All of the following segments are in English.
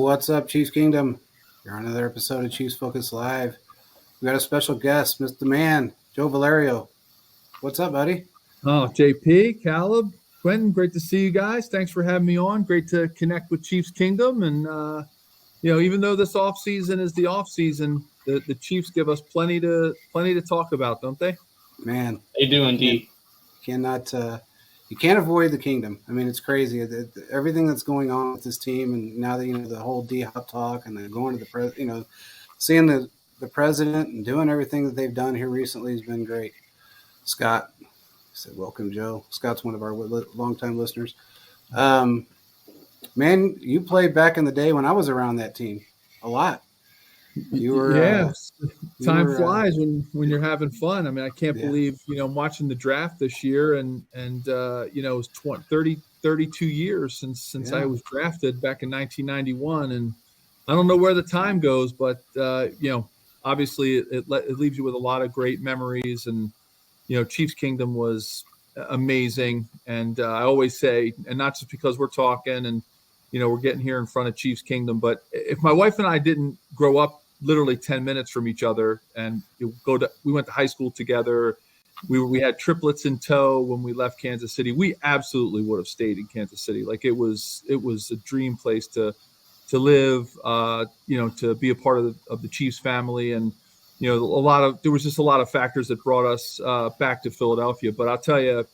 what's up, Chiefs Kingdom? You're on another episode of Chiefs Focus Live. We got a special guest, Mr. Man, Joe Valerio. What's up, buddy? Oh, JP, Caleb, Quentin, great to see you guys. Thanks for having me on. Great to connect with Chiefs Kingdom. And, even though this off season is the off season, the Chiefs give us plenty to talk about, don't they? Man, they do indeed. You can't avoid the kingdom. I mean, it's crazy. Everything that's going on with this team, and now that the whole D-Hop talk, and then going to the seeing the president and doing everything that they've done here recently has been great. Scott said, "Welcome, Joe." Scott's one of our longtime listeners. Man, you played back in the day when I was around that team a lot. You were time flies when you're having fun. I mean, I can't believe I'm watching the draft this year, and it was 32 years since I was drafted back in 1991, and I don't know where the time goes, but obviously it leaves you with a lot of great memories, and Chiefs Kingdom was amazing, and I always say, and not just because we're talking and we're getting here in front of Chiefs Kingdom, but if my wife and I didn't grow up literally 10 minutes from each other and we went to high school together, we had triplets in tow when we left Kansas City, we absolutely would have stayed in Kansas City. Like it was a dream place to live, to be a part of the Chiefs family. And there was just a lot of factors that brought us back to Philadelphia. But I'll tell you,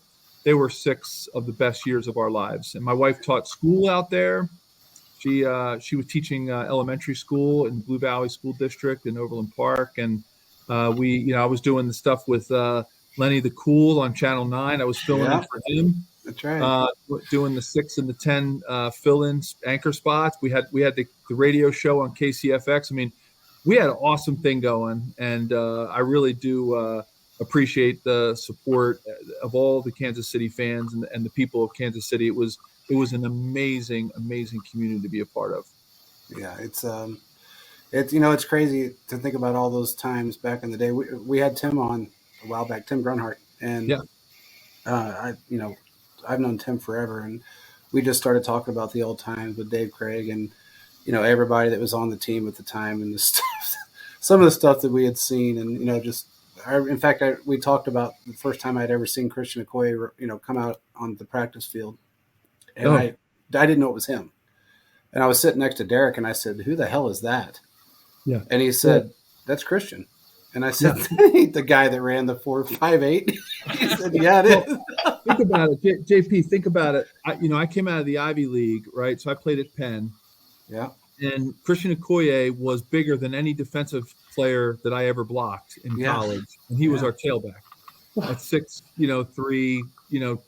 they were 6 of the best years of our lives. And my wife taught school out there. She was teaching elementary school in Blue Valley School District in Overland Park. And I was doing the stuff with Lenny the Cool on Channel 9. I was filling in for him. That's right. Doing the 6 and the 10 fill-in anchor spots. We had the radio show on KCFX. I mean, we had an awesome thing going, and I really do appreciate the support of all the Kansas City fans and the people of Kansas City. It was an amazing community to be a part of. Yeah, it's crazy to think about all those times back in the day. We had Tim on a while back, Tim Grunhart, and I've known Tim forever, and we just started talking about the old times with Dave Craig and everybody that was on the team at the time, and the stuff, some of the stuff that we had seen, and we talked about the first time I'd ever seen Christian Okoye, come out on the practice field, and I didn't know it was him, and I was sitting next to Derek, and I said, "Who the hell is that?" Yeah, and he said, "That's Christian." And I said, "The guy that ran the 4.58." He said, "Yeah, it is." Think about it, JP. Think about it. I came out of the Ivy League, right? So I played at Penn. Yeah. And Christian Okoye was bigger than any defensive player that I ever blocked in college, and he was our tailback at 6'3",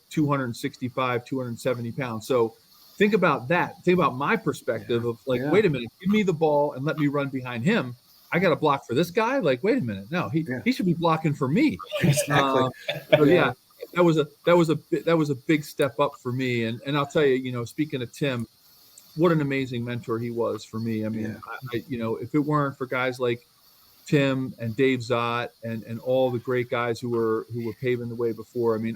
265, 270 pounds. So think about that. Think about my perspective of wait a minute, give me the ball and let me run behind him. I got to block for this guy. Like, wait a minute, no, he should be blocking for me. Exactly. That was a big step up for me. And I'll tell you, speaking of Tim, what an amazing mentor he was for me. I mean, if it weren't for guys like Tim and Dave Zott and all the great guys who were paving the way before, I mean,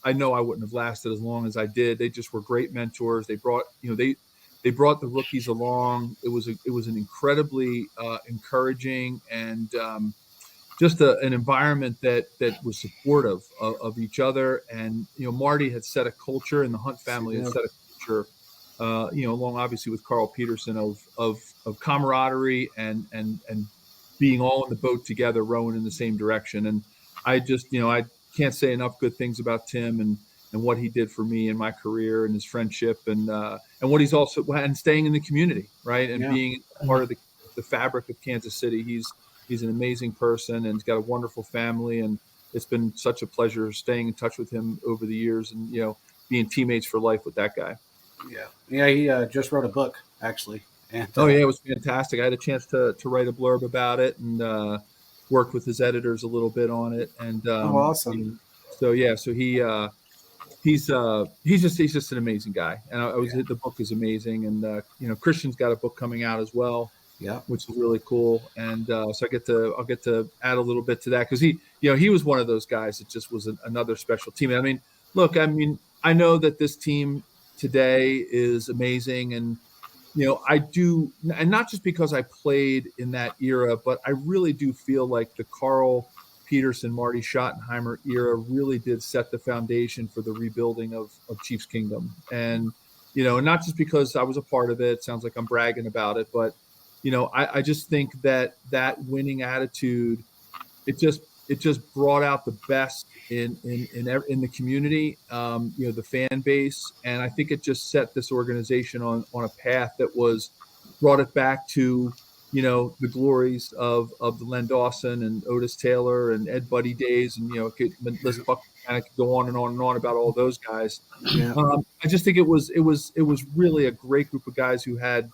I know I wouldn't have lasted as long as I did. They just were great mentors. They brought, they brought the rookies along. It was an incredibly encouraging and just an environment that was supportive of each other. And Marty had set a culture, and the Hunt family had set a culture. Along obviously with Carl Peterson of camaraderie and being all in the boat together, rowing in the same direction. And I just, I can't say enough good things about Tim and what he did for me in my career and his friendship and what he's also, and staying in the community, right. And being part of the fabric of Kansas City. He's an amazing person, and he's got a wonderful family. And it's been such a pleasure staying in touch with him over the years and, being teammates for life with that guy. Yeah. He just wrote a book, actually. And, it was fantastic. I had a chance to write a blurb about it and worked with his editors a little bit on it. And awesome. So he's just an amazing guy. And the book is amazing. And Christian's got a book coming out as well. Yeah, which is really cool. And so I'll get to add a little bit to that because he was one of those guys that just was another special team. I mean, look, I know that this team today is amazing, and I do, and not just because I played in that era, but I really do feel like the Carl Peterson, Marty Schottenheimer era really did set the foundation for the rebuilding of Chiefs Kingdom. And, not just because I was a part of it, it sounds like I'm bragging about it, but, I just think that winning attitude, it just brought out the best in the community, the fan base, and I think it just set this organization on a path that brought it back to the glories of the Len Dawson and Otis Taylor and Ed Buddy days, and list Buck kind of could go on and on and on about all those guys. Yeah. I just think it was really a great group of guys who had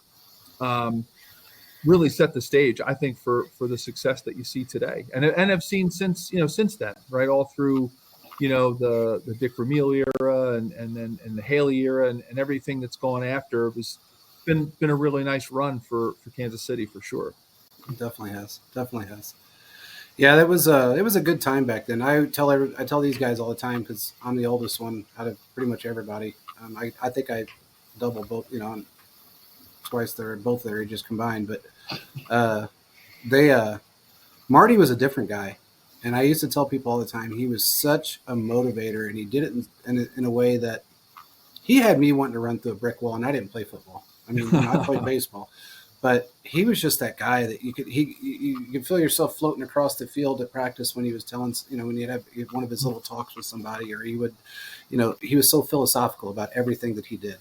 really set the stage, I think, for the success that you see today, and have seen since then, right, all through the Dick Vermeil era and then the Haley era and everything that's gone after. It's been a really nice run for Kansas City for sure. It definitely has. Yeah, that was it was a good time back then. I tell these guys all the time because I'm the oldest one out of pretty much everybody. I think I double both, twice both their ages combined. But they Marty was a different guy, and I used to tell people all the time he was such a motivator, and he did it in a way that he had me wanting to run through a brick wall, and I didn't play football. I mean, I played baseball, but he was just that guy that you could feel yourself floating across the field at practice when he was telling, when he'd have one of his little talks with somebody, or he would, he was so philosophical about everything that he did.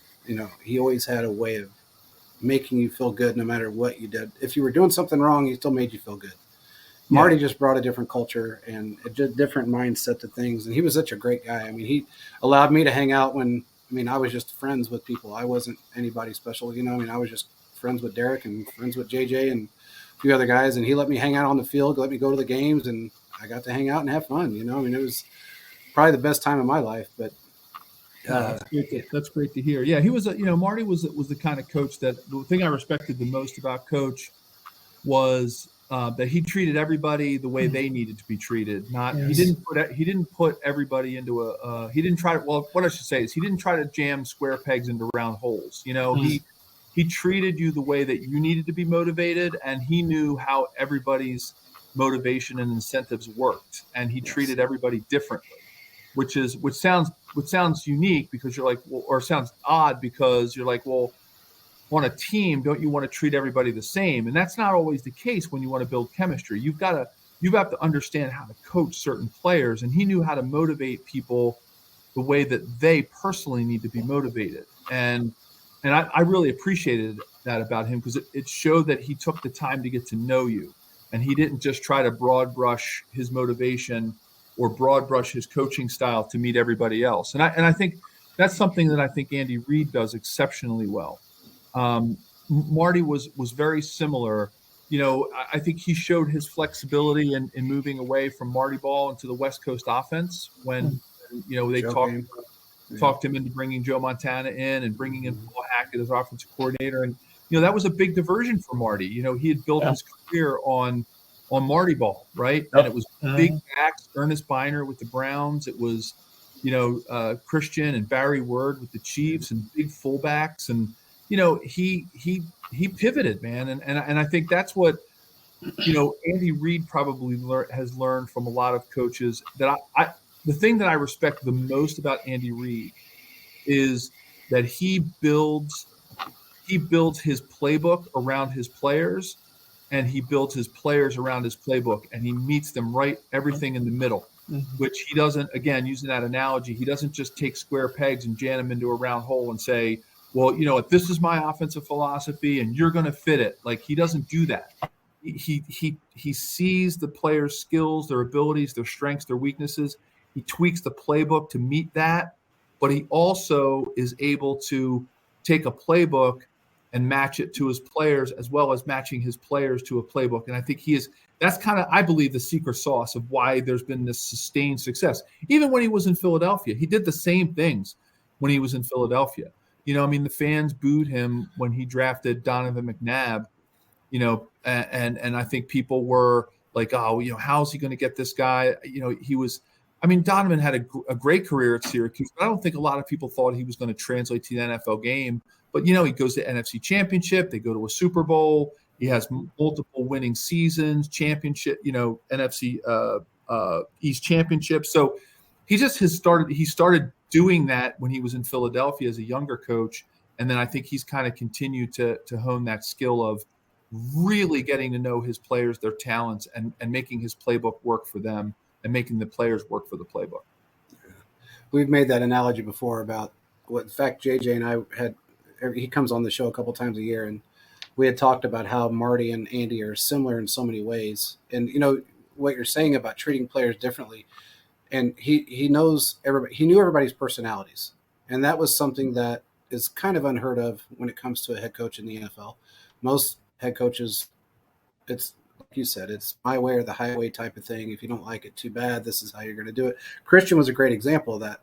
He always had a way of making you feel good no matter what you did. If you were doing something wrong, he still made you feel good. Yeah. Marty just brought a different culture and a different mindset to things. And he was such a great guy. I mean, he allowed me to hang out when, I was just friends with people. I wasn't anybody special, I was just friends with Derek and friends with JJ and a few other guys. And he let me hang out on the field, let me go to the games, and I got to hang out and have fun. It was probably the best time of my life, but that's great to hear. Yeah, he was. Marty was the kind of coach that the thing I respected the most about Coach was that he treated everybody the way they needed to be treated. He didn't put everybody into a. He didn't try. Well, what I should say is he didn't try to jam square pegs into round holes. He treated you the way that you needed to be motivated, and he knew how everybody's motivation and incentives worked, and he treated everybody differently. Which sounds unique because you're like, well, or sounds odd because you're like, well, on a team, don't you want to treat everybody the same? And that's not always the case when you want to build chemistry. You have to understand how to coach certain players, and he knew how to motivate people the way that they personally need to be motivated. And I really appreciated that about him because it showed that he took the time to get to know you, and he didn't just try to broad brush his motivation or broad brush his coaching style to meet everybody else. And I think that's something that I think Andy Reid does exceptionally well. Marty was very similar. I think he showed his flexibility in moving away from Marty ball into the West Coast offense when, they talked him into bringing Joe Montana in and bringing in Paul Hackett as offensive coordinator. And, that was a big diversion for Marty. He had built his career on Marty ball, right? Yep. And it was big backs, Ernest Biner with the Browns. It was, Christian and Barry Word with the Chiefs and big fullbacks. And, he pivoted, man. And I think that's what, Andy Reid probably has learned from a lot of coaches that the thing that I respect the most about Andy Reid is that he builds his playbook around his players, and he builds his players around his playbook, and he meets them everything in the middle, which he doesn't, again, using that analogy, he doesn't just take square pegs and jam them into a round hole and say, well, this is my offensive philosophy and you're going to fit it. Like, he doesn't do that. He sees the players' skills, their abilities, their strengths, their weaknesses. He tweaks the playbook to meet that, but he also is able to take a playbook and match it to his players, as well as matching his players to a playbook. And I think that's kind of, I believe, the secret sauce of why there's been this sustained success. Even when he was in Philadelphia, he did the same things when he was in Philadelphia. The fans booed him when he drafted Donovan McNabb, and I think people were like, oh, how's he going to get this guy? Donovan had a great career at Syracuse, but I don't think a lot of people thought he was going to translate to the NFL game. But, he goes to NFC Championship. They go to a Super Bowl. He has multiple winning seasons, championship, NFC East Championship. So he started doing that when he was in Philadelphia as a younger coach. And then I think he's kind of continued to hone that skill of really getting to know his players, their talents, and making his playbook work for them and making the players work for the playbook. We've made that analogy before about what, in fact, JJ and I he comes on the show a couple times a year, and we had talked about how Marty and Andy are similar in so many ways. And, what you're saying about treating players differently. And he knows everybody. He knew everybody's personalities. And that was something that is kind of unheard of when it comes to a head coach in the NFL. Most head coaches, it's like you said, it's my way or the highway type of thing. If you don't like it, too bad. This is how you're going to do it. Christian was a great example of that.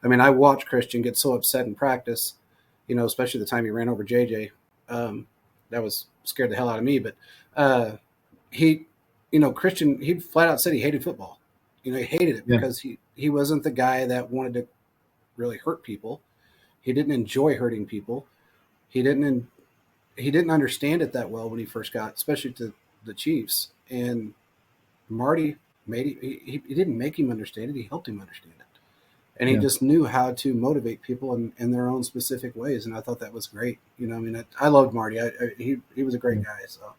I mean, I watched Christian get so upset in practice, especially the time he ran over JJ. That was scared the hell out of me. But Christian, he flat out said he hated football. He hated it because he wasn't the guy that wanted to really hurt people. He didn't enjoy hurting people. He didn't understand it that well when he first got, especially to the Chiefs. And Marty he didn't make him understand it. He helped him understand it. And he just knew how to motivate people in their own specific ways. And I thought that was great. I loved Marty. He was a great guy. So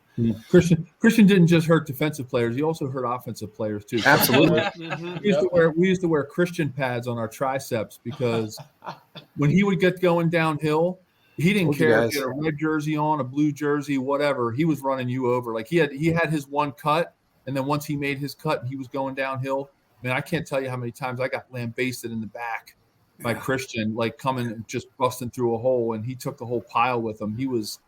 Christian didn't just hurt defensive players. He also hurt offensive players too. Absolutely. We used to wear Christian pads on our triceps because when he would get going downhill, he didn't care if he had a red jersey on, a blue jersey, whatever. He was running you over. Like he had his one cut, and then once he made his cut and he was going downhill, man, I can't tell you how many times I got lambasted in the back by Christian, like coming and just busting through a hole, and he took the whole pile with him. He was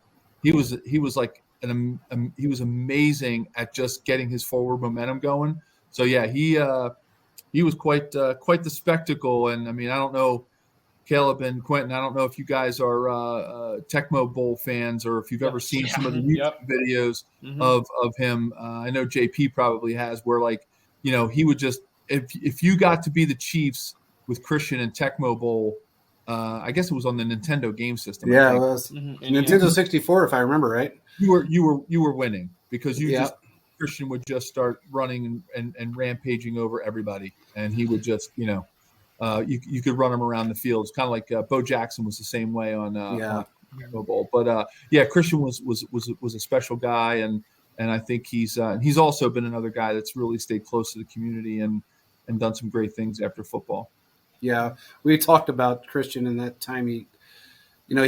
like he was amazing at just getting his forward momentum going. So yeah, he was quite the spectacle. And I mean, I don't know, Caleb and Quentin, I don't know if you guys are Tecmo Bowl fans or if you've ever seen some of the YouTube videos of him. I know JP probably has, where he would just, if you got to be the Chiefs with Christian and Tecmo Bowl, I guess it was on the Nintendo game system. Yeah, it was Nintendo 64, if I remember right. You were winning because Christian would just start running and rampaging over everybody, and he would just you could run him around the field. It's kind of like Bo Jackson was the same way on Tecmo Bowl. But Christian was a special guy, and I think he's also been another guy that's really stayed close to the community and done some great things after football. Yeah, we talked about Christian in that time. He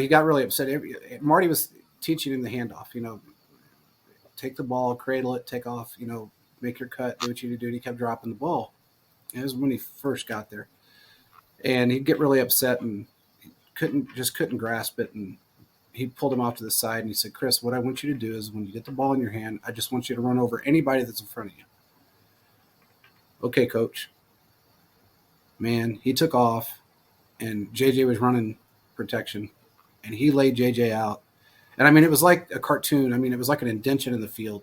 got really upset. Marty was teaching him the handoff. Take the ball, cradle it, take off. Make your cut, do what you need to do. And he kept dropping the ball. It was when he first got there, and he'd get really upset and couldn't grasp it. And he pulled him off to the side and he said, "Chris, what I want you to do is when you get the ball in your hand, I just want you to run over anybody that's in front of you." Okay, coach. Man, he took off, and JJ was running protection, and he laid JJ out. And I mean, it was like a cartoon. I mean, it was like an indention in the field,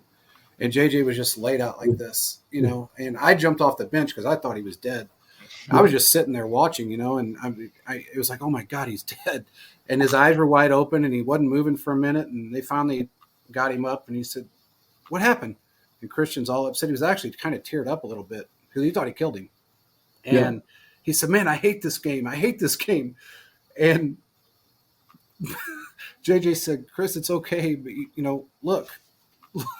and JJ was just laid out like this, and I jumped off the bench because I thought he was dead. I was just sitting there watching, and it was like, oh my God, he's dead. And his eyes were wide open and he wasn't moving for a minute. And they finally got him up and he said, "What happened?" And Christian's all upset. He was actually kind of teared up a little bit because he thought he killed him. And he said, "Man, I hate this game. I hate this game." And JJ said, "Chris, it's okay. But,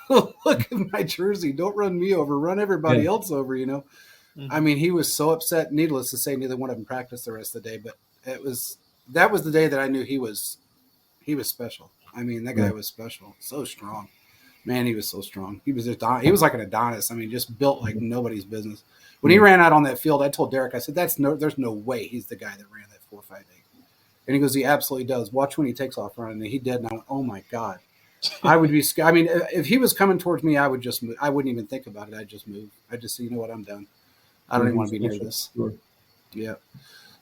look at my jersey. Don't run me over. Run everybody else over, Mm-hmm. I mean, he was so upset. Needless to say, neither one of them practiced the rest of the day. But that was the day that I knew he was special. I mean, that guy was special. So strong. Man, he was so strong. He was like an Adonis. I mean, just built like nobody's business. When he ran out on that field, I told Derek, I said, there's no way he's the guy that ran that 4.58. And he goes, he absolutely does. Watch when he takes off running. And he did. And I went, oh my God. I would be scared. I mean, if he was coming towards me, I would just move. I wouldn't even think about it. I'd just move. I'd just say, you know what, I'm done. I don't even want to be near this. Sure. Yeah.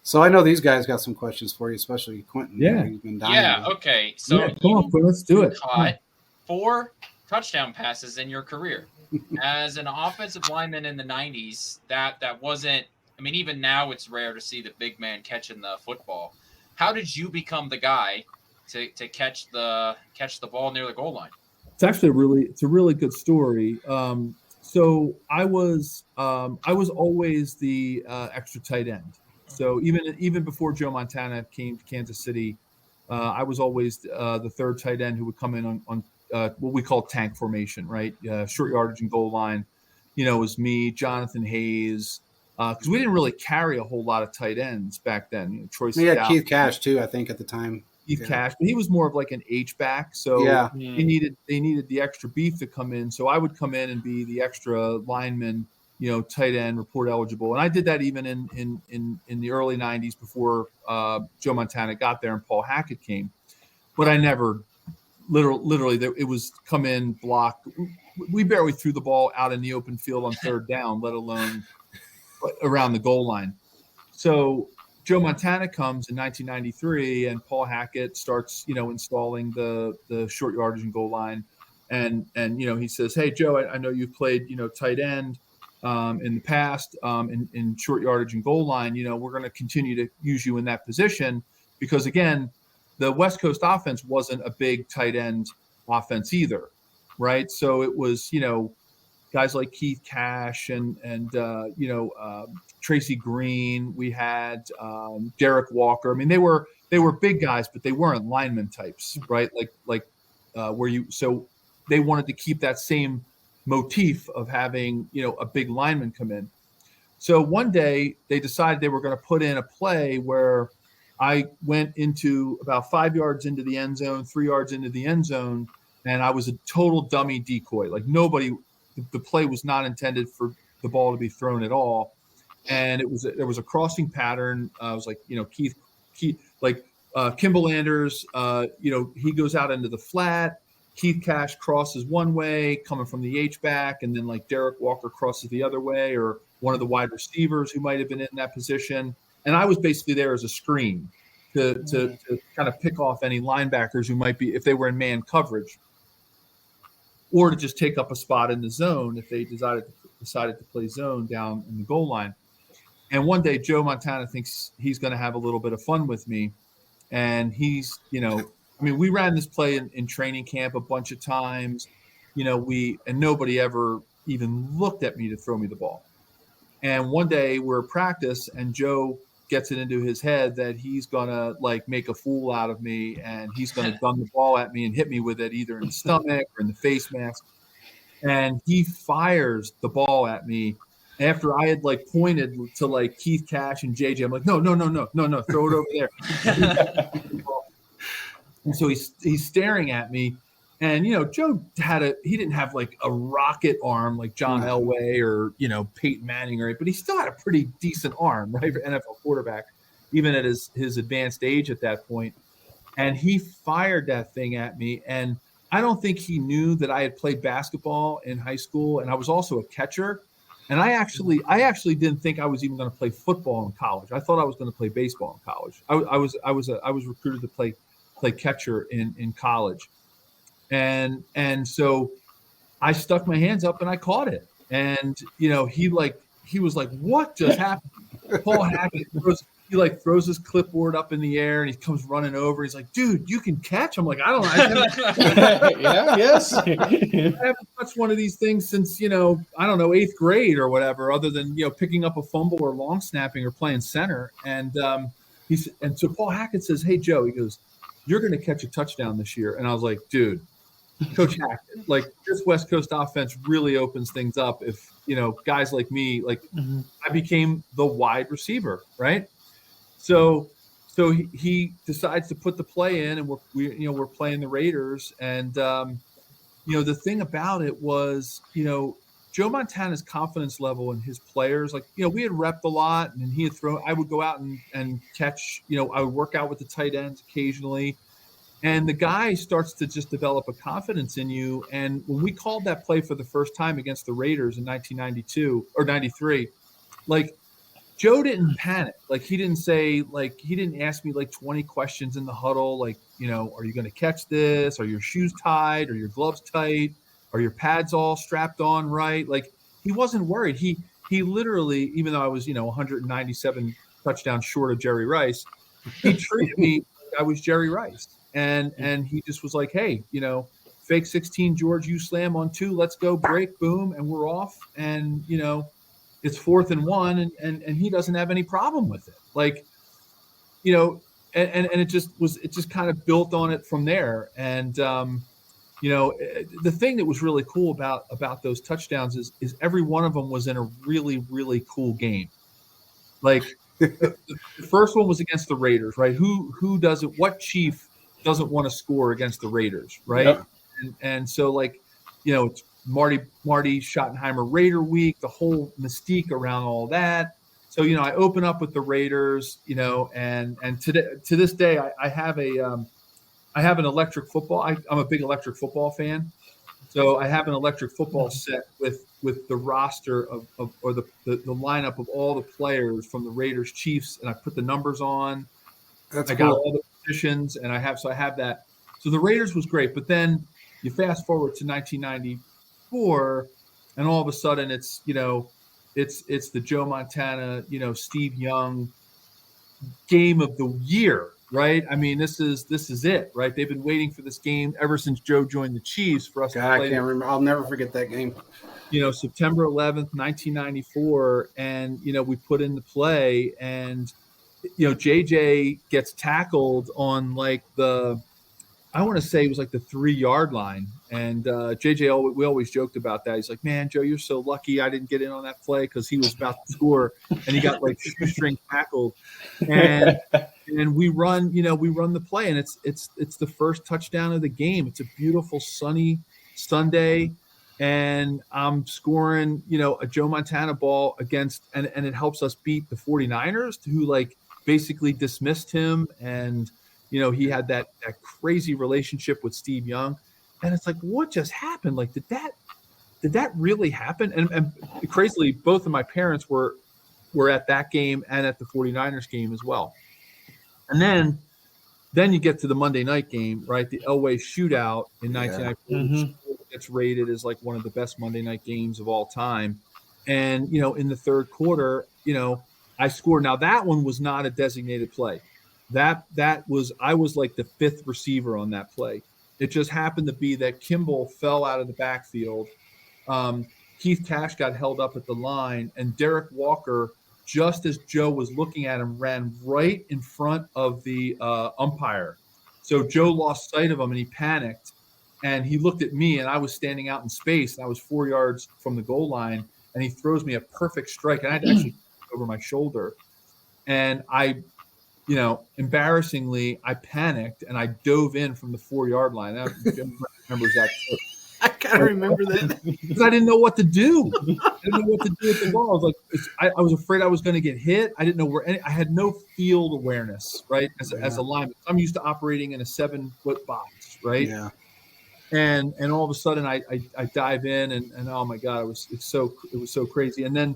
So I know these guys got some questions for you, especially Quentin. Yeah. He's been dying. Yeah. Okay. So come on, let's do it. Caught 4 touchdown passes in your career. As an offensive lineman in the 90s, that wasn't – I mean, even now it's rare to see the big man catching the football. How did you become the guy to catch the ball near the goal line? It's actually it's a really good story. So I was always the extra tight end. So even before Joe Montana came to Kansas City, I was always the third tight end who would come in on what we call tank formation, right? Short yardage and goal line. It was me, Jonathan Hayes, because we didn't really carry a whole lot of tight ends back then. Troy We had Stout, Keith Cash too, I think, at the time. Keith Cash, but he was more of like an H back. So they needed the extra beef to come in. So I would come in and be the extra lineman, tight end, report eligible. And I did that even in the early 90s before Joe Montana got there and Paul Hackett came. But I never literally it was come in, block. We barely threw the ball out in the open field on third down, let alone around the goal line. So Joe Montana comes in 1993, and Paul Hackett starts, installing the short yardage and goal line, and he says, "Hey Joe, I know you've played, tight end in the past, in short yardage and goal line. We're going to continue to use you in that position because again, the West Coast offense wasn't a big tight end offense either, right? So it was, guys like Keith Cash and Tracy Green. We had Derek Walker. I mean, they were big guys, but they weren't lineman types, right? So they wanted to keep that same motif of having a big lineman come in. So one day they decided they were going to put in a play where I went into about 5 yards into the end zone, 3 yards into the end zone, and I was a total dummy decoy. Like nobody. The play was not intended for the ball to be thrown at all, and there was a crossing pattern. I was like, Keith, Kimball Anders, he goes out into the flat. Keith Cash crosses one way, coming from the H back, and then like Derek Walker crosses the other way, or one of the wide receivers who might have been in that position. And I was basically there as a screen to kind of pick off any linebackers who might be if they were in man coverage, or to just take up a spot in the zone if they decided to play zone down in the goal line. And one day Joe Montana thinks he's going to have a little bit of fun with me. And he's, we ran this play in training camp a bunch of times, and nobody ever even looked at me to throw me the ball. And one day we're at practice and Joe gets it into his head that he's going to make a fool out of me and he's going to gun the ball at me and hit me with it either in the stomach or in the face mask. And he fires the ball at me after I had pointed to Keith Cash and JJ. I'm like, no, throw it over there. And so he's staring at me. And, Joe he didn't have a rocket arm like John Elway or, Peyton Manning, but he still had a pretty decent arm, right, for NFL quarterback, even at his advanced age at that point. And he fired that thing at me. And I don't think he knew that I had played basketball in high school. And I was also a catcher. And I actually didn't think I was even going to play football in college. I thought I was going to play baseball in college. I was recruited to play catcher in college. And so I stuck my hands up and I caught it. And, he was like, what just happened? Paul Hackett throws his clipboard up in the air and he comes running over. He's like, dude, you can catch. I'm like, I haven't touched one of these things since, 8th grade or whatever, other than, picking up a fumble or long snapping or playing center. And so Paul Hackett says, hey, Joe, he goes, you're going to catch a touchdown this year. And I was like, dude, Coach Hackett, this West Coast offense really opens things up if, guys like me, I became the wide receiver, right? So he decides to put the play in, and we're playing the Raiders. And, the thing about it was, Joe Montana's confidence level in his players, we had repped a lot and he had I would go out and catch, I would work out with the tight ends occasionally. And the guy starts to just develop a confidence in you. And when we called that play for the first time against the Raiders in 1992 or 93, Joe didn't panic. He didn't say, he didn't ask me 20 questions in the huddle. are you going to catch this? Are your shoes tied? Are your gloves tight? Are your pads all strapped on right? He wasn't worried. He literally, even though I was, 197 touchdowns short of Jerry Rice, he treated me like I was Jerry Rice. and he just was like, hey, fake 16 George, you slam on 2, let's go, break, boom, and we're off. And it's 4th and 1, and he doesn't have any problem with it. Like, and it just kind of built on it from there. And the thing that was really cool about those touchdowns is every one of them was in a really, really cool game. Like the first one was against the Raiders, right? What chief doesn't want to score against the Raiders, right? Yep. And so, like, it's Marty Schottenheimer Raider week, the whole mystique around all that. So, I open up with the Raiders, and to this day, I have an electric football. I'm a big electric football fan. So I have an electric football set with the roster or the lineup of all the players from the Raiders Chiefs, and I put the numbers on. That's I cool. got all the positions, and I have that. So the Raiders was great, but then you fast forward to 1994, and all of a sudden it's the Joe Montana, Steve Young game of the year, right? I mean, this is it, right? They've been waiting for this game ever since Joe joined the Chiefs for us to play. I can't remember. I'll never forget that game. September 11th, 1994, and we put in the play, and JJ gets tackled on like I want to say it was like the 3-yard line. And JJ, we always joked about that. He's like, man, Joe, you're so lucky I didn't get in on that play because he was about to score, and he got like shoestring tackled. And we run the play, and it's the first touchdown of the game. It's a beautiful sunny Sunday, and I'm scoring, a Joe Montana ball against, and it helps us beat the 49ers, who like basically dismissed him, and he had that crazy relationship with Steve Young. And it's like, what just happened? Like, did that really happen? And crazily, both of my parents were at that game and at the 49ers game as well. And then you get to the Monday night game, right? The Elway shootout in 1994 gets rated as like one of the best Monday night games of all time. And, in the third quarter, I scored. Now that one was not a designated play. I was like the 5th receiver on that play. It just happened to be that Kimball fell out of the backfield. Keith Cash got held up at the line, and Derek Walker, just as Joe was looking at him, ran right in front of the umpire. So Joe lost sight of him, and he panicked, and he looked at me, and I was standing out in space, and I was 4 yards from the goal line, and he throws me a perfect strike, and I had to actually over my shoulder, and I embarrassingly, I panicked and I dove in from the 4-yard line. I remembers that. I kind of remember that because I didn't know what to do. I didn't know what to do with the ball. I was like, I was afraid I was going to get hit. I didn't know where. I had no field awareness, right? As a lineman, I'm used to operating in a 7-foot box, right? Yeah. And all of a sudden, I dive in, and oh my God, it was so crazy. And then,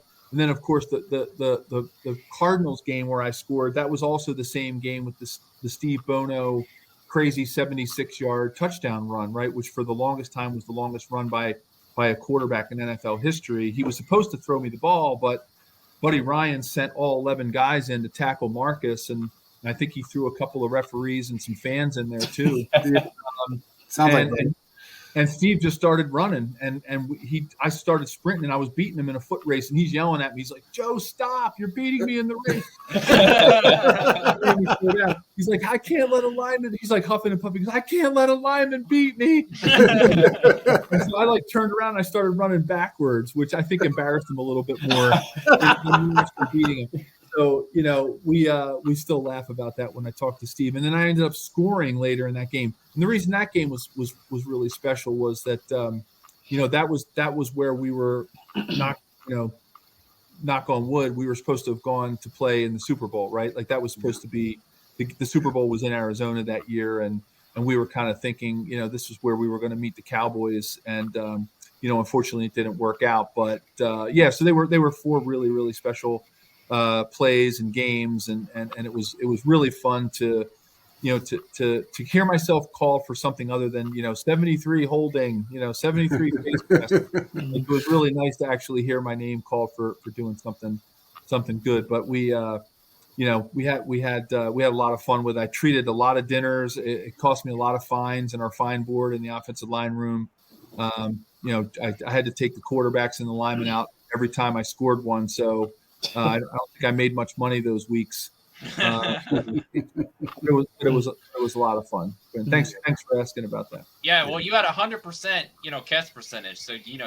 of course, the Cardinals game where I scored, that was also the same game with the Steve Bono crazy 76-yard touchdown run, right, which for the longest time was the longest run by a quarterback in NFL history. He was supposed to throw me the ball, but Buddy Ryan sent all 11 guys in to tackle Marcus, and I think he threw a couple of referees and some fans in there too. Sounds like And Steve just started running, and I started sprinting, and I was beating him in a foot race, and he's yelling at me. He's like, "Joe, stop! You're beating me in the race." He's like, "I can't let a lineman." He's like huffing and puffing. He's like, "I can't let a lineman beat me." And so I like turned around, and I started running backwards, which I think embarrassed him a little bit more than me actually beating him. So, we still laugh about that when I talk to Steve. And then I ended up scoring later in that game. And the reason that game was really special was that, that was where we were knock on wood, we were supposed to have gone to play in the Super Bowl, right? Like that was supposed to be the Super Bowl was in Arizona that year. And we were kind of thinking, this was where we were going to meet the Cowboys. And, unfortunately it didn't work out. But so they were 4 really, really special plays and games, and it was really fun to hear myself call for something other than 73 holding, 73 face pass. It was really nice to actually hear my name called for doing something good. But we we had a lot of fun with it. I treated a lot of dinners. It cost me a lot of fines in our fine board in the offensive line room. I had to take the quarterbacks and the linemen out every time I scored one. So I don't think I made much money those weeks. It was a lot of fun. And thanks for asking about that. Yeah, well, you had 100%, catch percentage. So you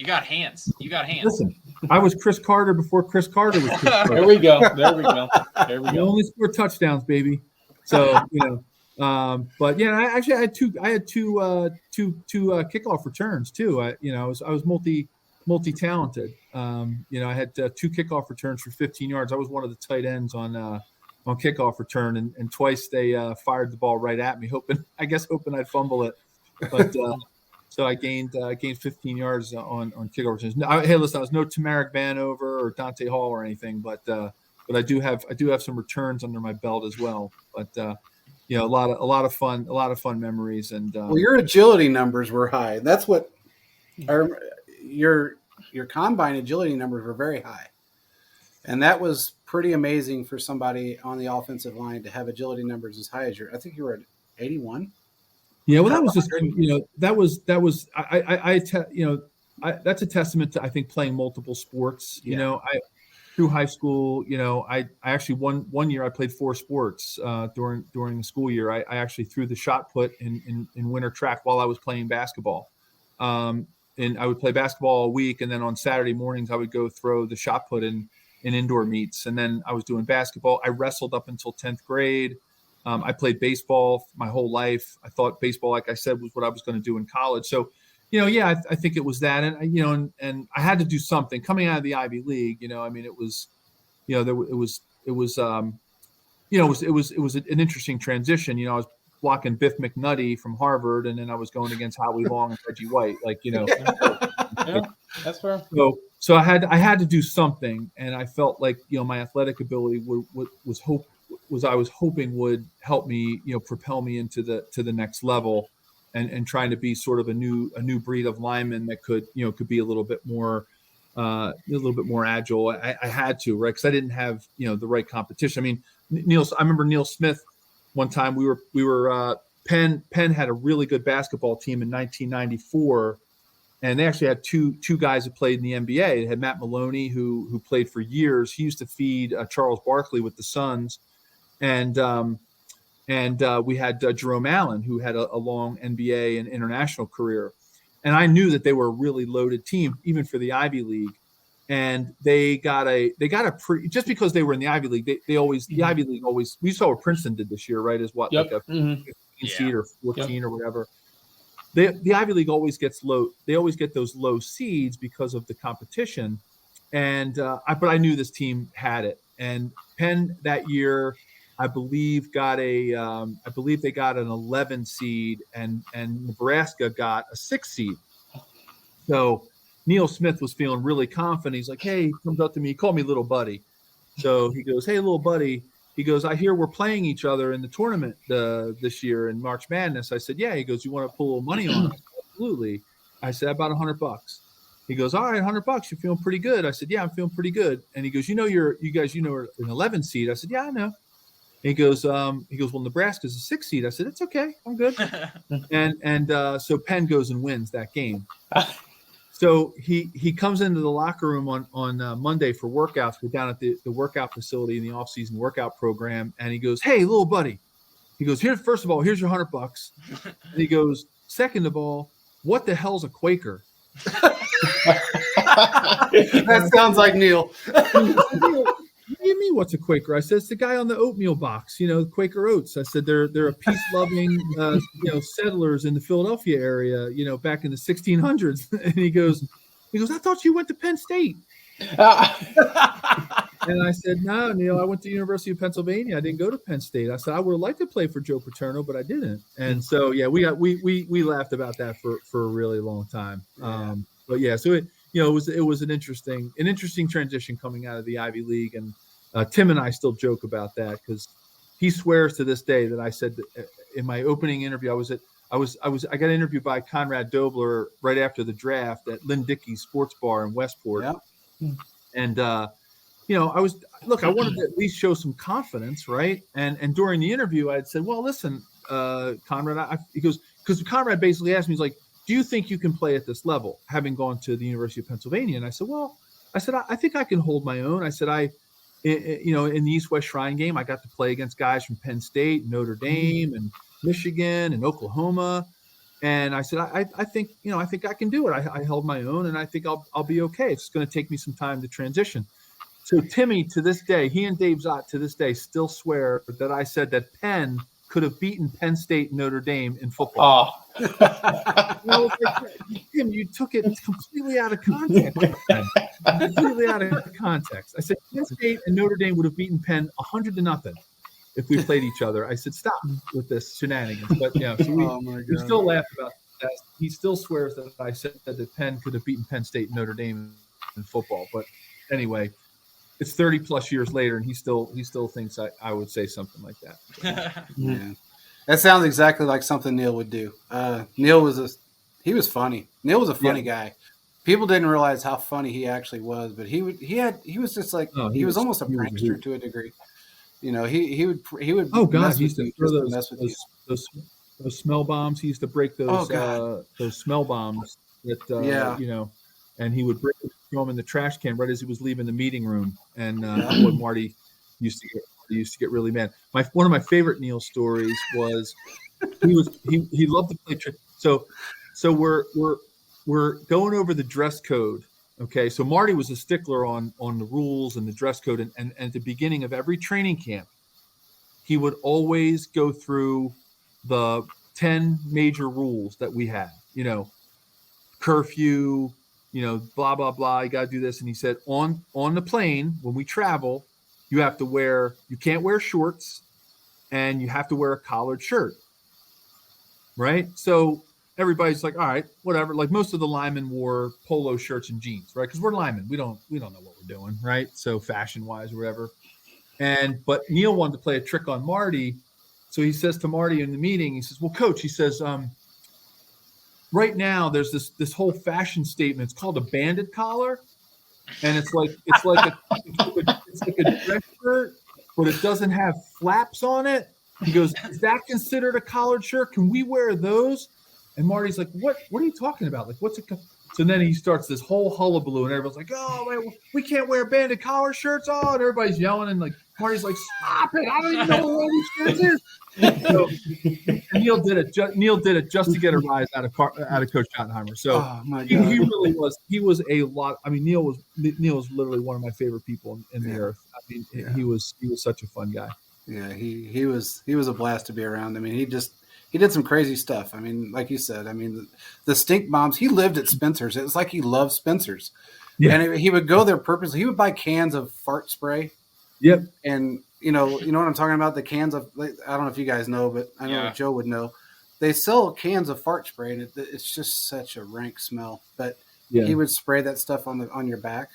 got hands. You got hands. Listen, I was Chris Carter before Chris Carter was Chris Carter. There we go. You only score touchdowns, baby. So but yeah, I had two kickoff returns too. I was multi-talented. I had 2 kickoff returns for 15 yards. I was one of the tight ends on kickoff return, and twice they fired the ball right at me, hoping I'd fumble it. But so I gained 15 yards on kickoff returns. Hey, listen, I was no Tamarick Vanover or Dante Hall or anything, but I do have some returns under my belt as well. But a lot of fun memories. And well, your agility numbers were high. That's what I remember. Your combine agility numbers were very high, and that was pretty amazing for somebody on the offensive line to have agility numbers as high as I think you were at 81. Yeah, well, that was just that's a testament to, I think, playing multiple sports. Yeah. Through high school, I actually one year I played 4 sports during the school year. I actually threw the shot put in winter track while I was playing basketball. And I would play basketball all week, and then on Saturday mornings I would go throw the shot put in indoor meets. And then I was doing basketball. I wrestled up until 10th grade. I played baseball my whole life. I thought baseball, like I said, was what I was going to do in college. So, I think it was that, and and I had to do something coming out of the Ivy League. It was, it was an interesting transition. I was blocking Biff McNutty from Harvard, and then I was going against Howie Long and Reggie White. Yeah, that's fair. So I had to do something, and I felt like my athletic ability I was hoping would help me propel me into the next level, and trying to be sort of a new breed of lineman that could be a little bit more agile. I had to, right, because I didn't have the right competition. I mean, I remember Neil Smith. One time we were Penn had a really good basketball team in 1994, and they actually had two guys that played in the NBA. They had Matt Maloney, who played for years. He used to feed Charles Barkley with the Suns, and we had Jerome Allen, who had a long NBA and international career. And I knew that they were a really loaded team, even for the Ivy League. And they got a just because they were in the Ivy League, the Ivy League always, we saw what Princeton did this year, right? Is what, like a 15 seed or 14 or whatever. The Ivy League always gets low. They always get those low seeds because of the competition. And but I knew this team had it. And Penn that year, I believe they got an 11 seed, and Nebraska got a 6 seed. So Neil Smith was feeling really confident. He's like, hey, he comes up to me. He called me little buddy. So he goes, hey, little buddy. He goes, I hear we're playing each other in the tournament this year in March Madness. I said, yeah. He goes, you want to put a little money on it? Absolutely. I said, about $100. He goes, all right, $100. You're feeling pretty good. I said, yeah, I'm feeling pretty good. And he goes, you guys are an 11 seed. I said, yeah, I know. He goes, well, Nebraska's a 6 seed. I said, it's okay. I'm good. and so Penn goes and wins that game. So he comes into the locker room on Monday for workouts. We're down at the workout facility in the off-season workout program. And he goes, hey, little buddy. He goes, here, first of all, here's your $100. And he goes, second of all, what the hell's a Quaker? That sounds like Neil. What do you mean, what's a Quaker? I said, it's the guy on the oatmeal box, Quaker Oats. I said, they're a peace-loving, settlers in the Philadelphia area, back in the 1600s. And he goes, I thought you went to Penn State. And I said, no, Neil, I went to the University of Pennsylvania. I didn't go to Penn State. I said, I would have liked to play for Joe Paterno, but I didn't. And so, yeah, we laughed about that for a really long time. But yeah, so it was an interesting transition coming out of the Ivy League, and Tim and I still joke about that because he swears to this day that I said that in my opening interview, I got interviewed by Conrad Dobler right after the draft at Lynn Dickey's Sports Bar in Westport, and I wanted to at least show some confidence, right? And during the interview, I had said, well, listen, Conrad, he goes, because Conrad basically asked me, he's like, do you think you can play at this level, having gone to the University of Pennsylvania? And I said, well, I think I can hold my own. I said, in the East-West Shrine game, I got to play against guys from Penn State, Notre Dame, and Michigan, and Oklahoma. And I said, I think, I think I can do it. I held my own, and I think I'll be okay. It's going to take me some time to transition. So Timmy, to this day, he and Dave Zott to this day still swear that I said that Penn could have beaten Penn State and Notre Dame in football. Oh. Tim, you took it completely out of context. Completely out of context. I said Penn State and Notre Dame would have beaten Penn 100-0 if we played each other. I said, stop with this shenanigans. But so we still laugh about that. He still swears that I said that Penn could have beaten Penn State and Notre Dame in football. But anyway, it's 30 plus years later, and he still thinks I would say something like that. Yeah, that sounds exactly like something Neil would do. Neil was funny. Neil was a funny guy. People didn't realize how funny he actually was, but he was just like he was almost a prankster to a degree. He would. Oh God, he used to throw those smell bombs. He used to break those smell bombs that and he would throw them in the trash can right as he was leaving the meeting room. And boy, Marty used to get really mad. One of my favorite Neil stories was he loved to play trick. So we're going over the dress code. Okay, so Marty was a stickler on the rules and the dress code, and at the beginning of every training camp, he would always go through the 10 major rules that we had. Curfew, blah blah blah. You got to do this, and he said on the plane when we travel, you can't wear shorts, and you have to wear a collared shirt. Right, so everybody's like, all right, whatever. Like most of the linemen wore polo shirts and jeans, right? Because we're linemen, we don't know what we're doing, right? So fashion wise or whatever. But Neil wanted to play a trick on Marty, so he says to Marty in the meeting, he says, "Well, coach," he says, "right now there's this whole fashion statement. It's called a bandit collar, and it's like a dress shirt, but it doesn't have flaps on it." He goes, "Is that considered a collared shirt? Can we wear those?" And Marty's like, what are you talking about? Like, what's it? So then he starts this whole hullabaloo, and everyone's like, oh, man, we can't wear bandit collar shirts. Oh, and everybody's yelling, and like Marty's like, stop it! I don't even know what one of these shirts is. So Neil did it just to get a rise out of Coach Schottenheimer. So he really was. He was a lot. I mean, Neil was literally one of my favorite people in the earth. I mean, he was such a fun guy. Yeah, he was a blast to be around. I mean, he did some crazy stuff. I mean, like you said, I mean, the stink bombs, he lived at Spencer's. It was like he loved Spencer's. Yeah. And he would go there purposely. He would buy cans of fart spray. Yep. And, you know what I'm talking about? The cans of, I don't know if you guys know, but I know Joe would know. They sell cans of fart spray, and it's just such a rank smell. But he would spray that stuff on your back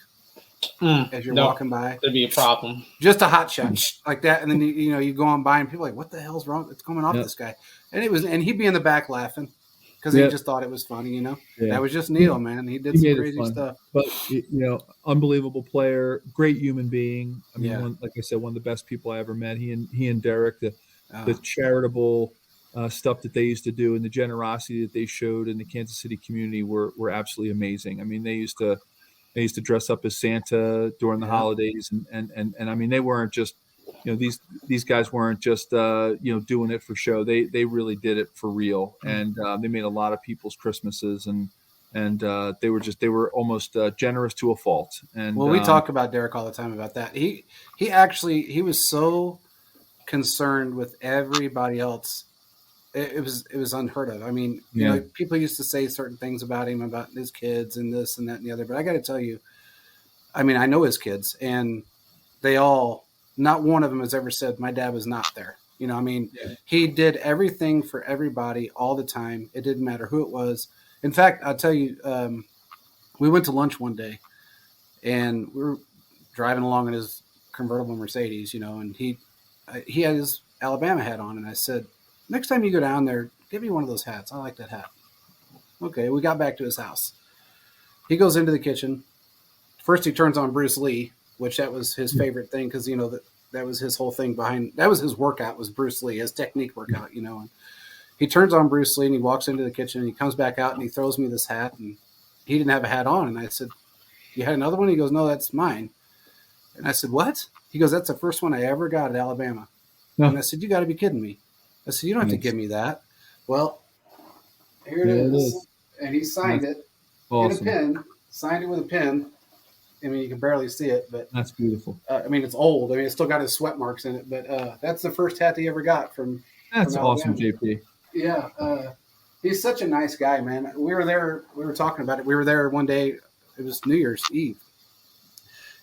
as you're walking by. That'd be a problem. Just a hot shot like that. And then, you go on by, and people are like, what the hell's wrong? It's coming off this guy. And he'd be in the back laughing because he just thought it was funny, Yeah. That was just Neil, man. He did some crazy stuff. But unbelievable player, great human being. I mean, like I said, one of the best people I ever met. He and Derek, the charitable stuff that they used to do and the generosity that they showed in the Kansas City community were absolutely amazing. I mean, they used to dress up as Santa during the holidays, and I mean, they weren't just. These guys weren't just doing it for show. They really did it for real, and they made a lot of people's Christmases, and they were almost generous to a fault. And we talk about Derek all the time about that. He was so concerned with everybody else. It was unheard of. I mean, people used to say certain things about him, about his kids and this and that and the other. But I got to tell you, I mean, I know his kids, and they all. Not one of them has ever said my dad was not there. He did everything for everybody all the time. It didn't matter who it was. In fact, I'll tell you, we went to lunch one day, and we were driving along in his convertible Mercedes, and he had his Alabama hat on, and I said, next time you go down there, give me one of those hats. I like that hat. Okay, we got back to his house. He goes into the kitchen. First, he turns on Bruce Lee. which that was his favorite thing because that was his whole thing that was his workout was Bruce Lee, his technique workout, And he turns on Bruce Lee and he walks into the kitchen and he comes back out and he throws me this hat and he didn't have a hat on. And I said, "You had another one?" He goes, "No, that's mine." And I said, "What?" He goes, "That's the first one I ever got at Alabama." No. And I said, "You got to be kidding me." I said, "You don't have to give me that." Well, here it is. And he signed it in a pen, signed it with a pen. I mean, you can barely see it, but that's beautiful. I mean, it's old. I mean, it's still got his sweat marks in it, but that's the first hat he ever got from. That's from awesome, JP. Yeah, he's such a nice guy, man. We were there. We were talking about it. We were there one day. It was New Year's Eve,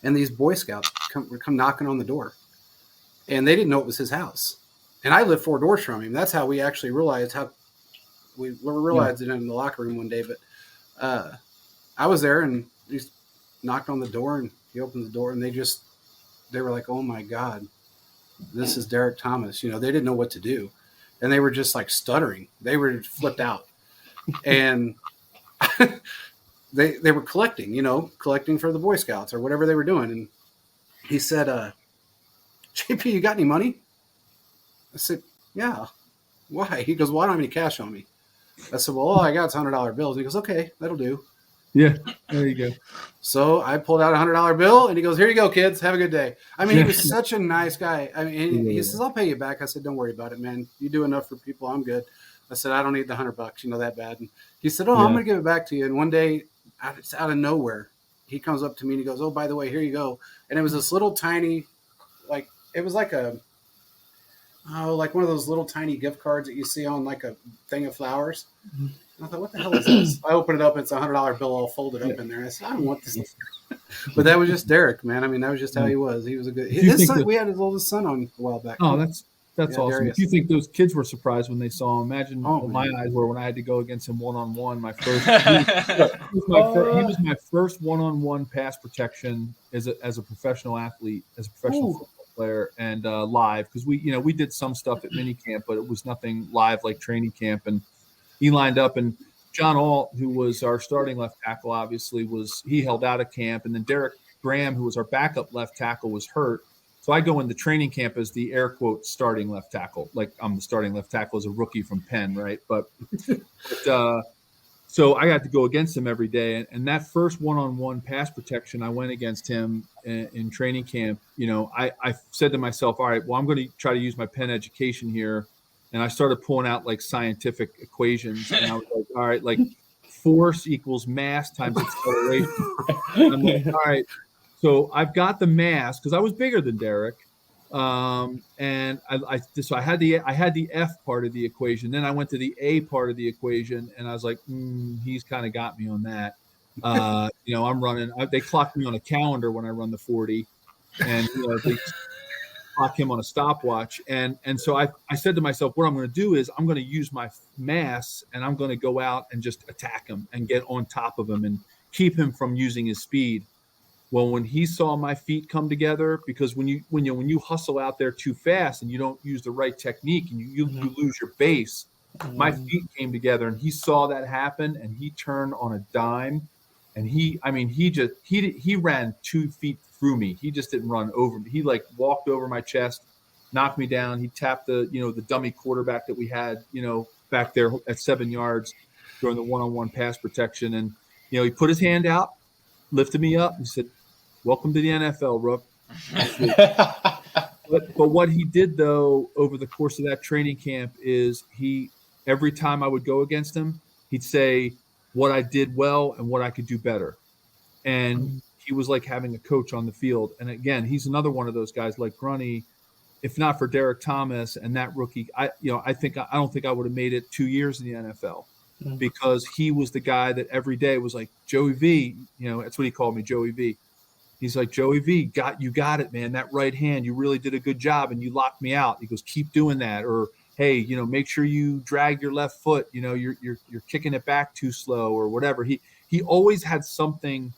and these Boy Scouts would come knocking on the door, and they didn't know it was his house. And I lived 4 doors from him. That's how we actually realized we realized it in the locker room one day. But I was there, and he knocked on the door, and he opened the door, and they were like, "Oh my God, this is Derek Thomas." They didn't know what to do. And they were just like stuttering. They were flipped out. And they were collecting for the Boy Scouts or whatever they were doing. And he said, "JP, you got any money?" I said, "Yeah." "Why?" He goes, "Well, I don't have any cash on me." I said, "Well, all I got is $100 bills." And he goes, "Okay, that'll do." Yeah, there you go. So I pulled out a $100 bill, and he goes, "Here you go, kids. Have a good day." I mean, he was such a nice guy. I mean, he says, "I'll pay you back." I said, "Don't worry about it, man. You do enough for people. I'm good." I said, "I don't need the $100, that bad." And he said, I'm going to give it back to you. And one day, out of nowhere, he comes up to me and he goes, "Oh, by the way, here you go." And it was this little tiny, it was like like one of those little tiny gift cards that you see on like a thing of flowers. Mm-hmm. And I thought, what the hell is this? I opened it up. It's a $100 bill all folded up in there. I said, I don't want this. But that was just Derek, man. I mean, that was just how he was. He was a good. We had his oldest son on a while back. Oh, that's awesome. Darius. Do you think those kids were surprised when they saw him? Imagine what my eyes were when I had to go against him one-on-one. My first, he was my first one-on-one pass protection as a professional athlete, as a professional football player, and live, because we did some stuff at minicamp, but it was nothing live like training camp. And he lined up, and John Alt, who was our starting left tackle, obviously he held out of camp, and then Derek Graham, who was our backup left tackle, was hurt. So I go into training camp as the air quote starting left tackle, like I'm the starting left tackle as a rookie from Penn, right? But so I got to go against him every day, and that first one-on-one pass protection, I went against him in training camp. I said to myself, all right, well, I'm going to try to use my Penn education here. And I started pulling out like scientific equations, and I was like, all right, like force equals mass times acceleration. I'm like, all right, so I've got the mass because I was bigger than Derek, and so I had the F part of the equation. Then I went to the A part of the equation, and I was like, he's kind of got me on that. I'm running. They clocked me on a calendar when I run the 40, and they clock him on a stopwatch. And so I said to myself, what I'm going to do is I'm going to use my mass, and I'm going to go out and just attack him and get on top of him and keep him from using his speed. Well, when he saw my feet come together, because when you hustle out there too fast and you don't use the right technique and you lose your base, my feet came together, and he saw that happen, and he turned on a dime, and he ran 2 feet through me. He just didn't run over me. He like walked over my chest, knocked me down. He tapped the dummy quarterback that we had, back there at 7 yards during the one-on-one pass protection. And, he put his hand out, lifted me up, and said, "Welcome to the NFL, Rook." But what he did, though, over the course of that training camp is every time I would go against him, he'd say what I did well and what I could do better. And he was like having a coach on the field. And again, he's another one of those guys like Grunny. If not for Derek Thomas and that rookie, I don't think I would have made it 2 years in the NFL, because he was the guy that every day was like, "Joey V," that's what he called me, Joey V. He's like, "Joey V, you got it, man. That right hand, you really did a good job, and you locked me out." He goes, "Keep doing that." Or, "Hey, make sure you drag your left foot. You're kicking it back too slow," or whatever. He always had something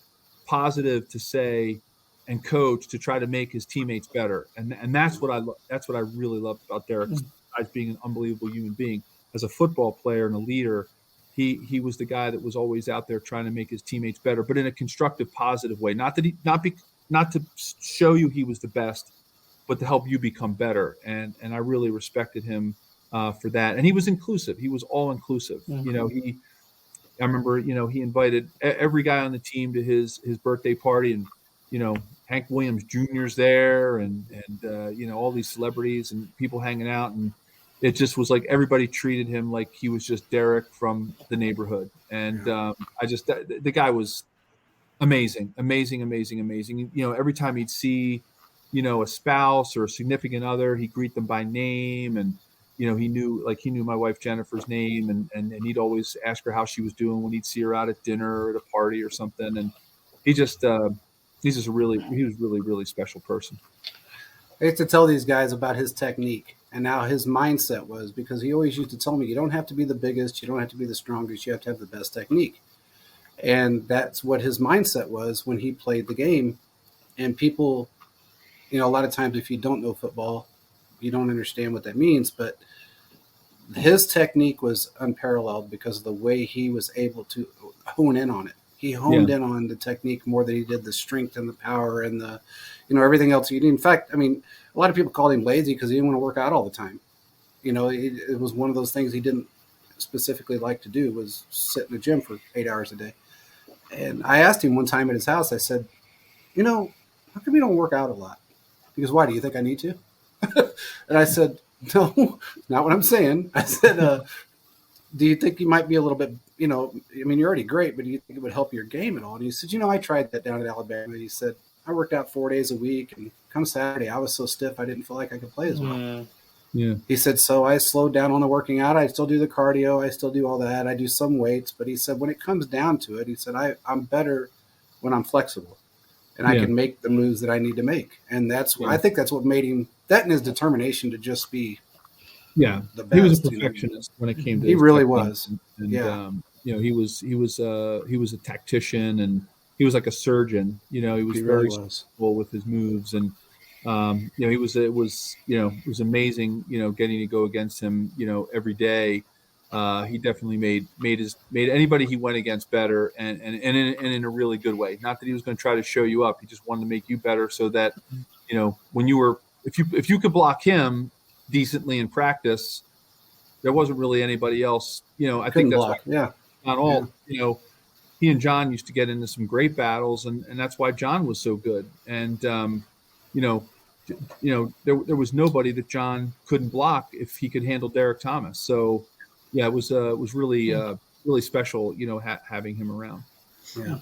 positive to say and coach to try to make his teammates better. And that's what I really loved about Derek, as being an unbelievable human being. As a football player and a leader, he was the guy that was always out there trying to make his teammates better, but in a constructive, positive way. Not not to show you he was the best, but to help you become better. And I really respected him for that. And he was inclusive. He was all inclusive. Mm-hmm. I remember, he invited every guy on the team to his birthday party, and Hank Williams Jr.'s there, and all these celebrities and people hanging out, and it just was like everybody treated him like he was just Derek from the neighborhood, and the guy was amazing, amazing, amazing, amazing. Every time he'd see, a spouse or a significant other, he'd greet them by name, and he knew my wife Jennifer's name, and he'd always ask her how she was doing when he'd see her out at dinner or at a party or something. And he just he was really, really special person. I used to tell these guys about his technique and how his mindset was, because he always used to tell me, you don't have to be the biggest, you don't have to be the strongest, you have to have the best technique. And that's what his mindset was when he played the game. And people, a lot of times if you don't know football, you don't understand what that means. But his technique was unparalleled because of the way he was able to hone in on it. He honed in on the technique more than he did the strength and the power and the, everything else. In fact, a lot of people called him lazy because he didn't want to work out all the time. It was one of those things he didn't specifically like to do, was sit in the gym for 8 hours a day. And I asked him one time at his house, I said, how come you don't work out a lot? He goes, why, do you think I need to? And I said, no, not what I'm saying. I said, do you think you might be a little bit, you're already great, but do you think it would help your game at all? And he said, I tried that down at Alabama. He said, I worked out 4 days a week, and come Saturday, I was so stiff I didn't feel like I could play as well. Yeah. He said, so I slowed down on the working out. I still do the cardio. I still do all that. I do some weights. But he said, when it comes down to it, he said, I'm better when I'm flexible and I can make the moves that I need to make. And I think that's what made him, that and his determination to just be the best. He was a perfectionist when it came to he really was. And he was a tactician, and he was like a surgeon. He was very skillful with his moves, and it was amazing, getting to go against him, every day. He definitely made anybody he went against better, and in a really good way. Not that he was going to try to show you up. He just wanted to make you better, so that, when you were, if you could block him decently in practice, there wasn't really anybody else. I think that's block. Not all. He and John used to get into some great battles, and that's why John was so good. And there was nobody that John couldn't block if he could handle Derek Thomas. So it was really really special, having him around. Yeah.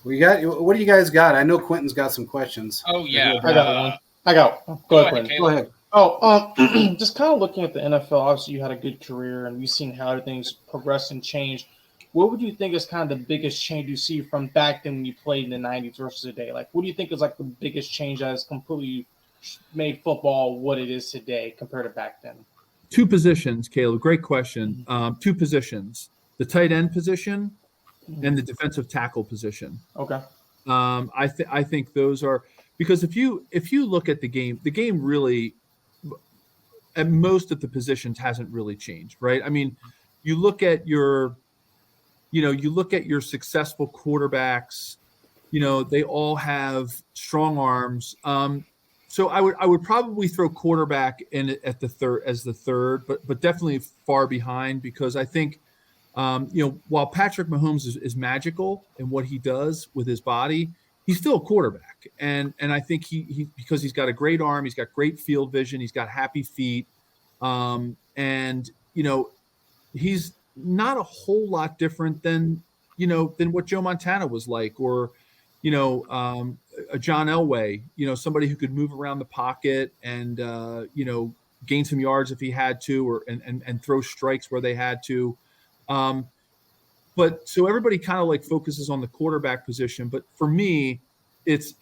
What do you guys got? I know Quentin's got some questions. Oh yeah, I got one. Go ahead, Quentin. Go ahead. Just kind of looking at the NFL. Obviously, you had a good career, and we've seen how things progress and change. What would you think is kind of the biggest change you see from back then when you played in the 90s versus today? Like, what do you think is like the biggest change that has completely made football what it is today compared to back then? Two positions, Caleb. Great question. Two positions: the tight end position and the defensive tackle position. Okay. I think those are, because if you look at the game really, at most of the positions hasn't really changed, right? You look at your successful quarterbacks. They all have strong arms. So I would probably throw quarterback in at the third, but definitely far behind, because I think while Patrick Mahomes is magical in what he does with his body, he's still a quarterback, and I think he because he's got a great arm, he's got great field vision, he's got happy feet, and he's not a whole lot different than what Joe Montana was like, or a John Elway, somebody who could move around the pocket and gain some yards if he had to, or and throw strikes where they had to. But so everybody kind of like focuses on the quarterback position, but for me, it's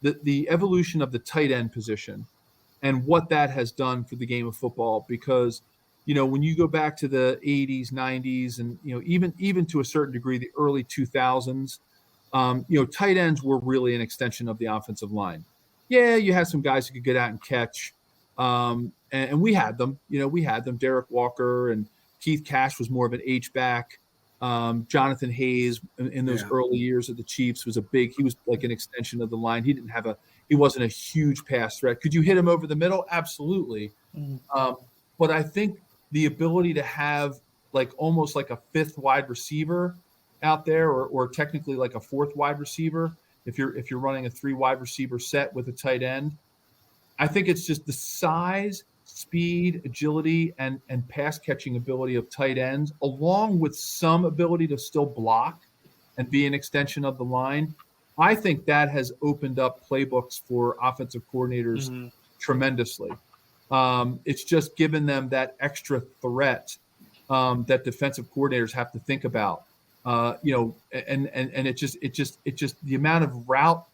the evolution of the tight end position and what that has done for the game of football. Because when you go back to the 80s, 90s, and even to a certain degree the early 2000s, tight ends were really an extension of the offensive line. Yeah, you had some guys who could get out and catch, and we had them. We had them. Derek Walker and Keith Cash was more of an H-back. Jonathan Hayes in those early years of the Chiefs he was like an extension of the line. He wasn't a huge pass threat. Could you hit him over the middle? Absolutely. But I think the ability to have like almost like a fifth wide receiver out there, or technically like a fourth wide receiver, if you're running a 3 wide receiver set with a tight end, I think it's just the size, speed, agility, and pass catching ability of tight ends, along with some ability to still block and be an extension of the line. I think that has opened up playbooks for offensive coordinators tremendously. It's just given them that extra threat that defensive coordinators have to think about. And it just the amount of route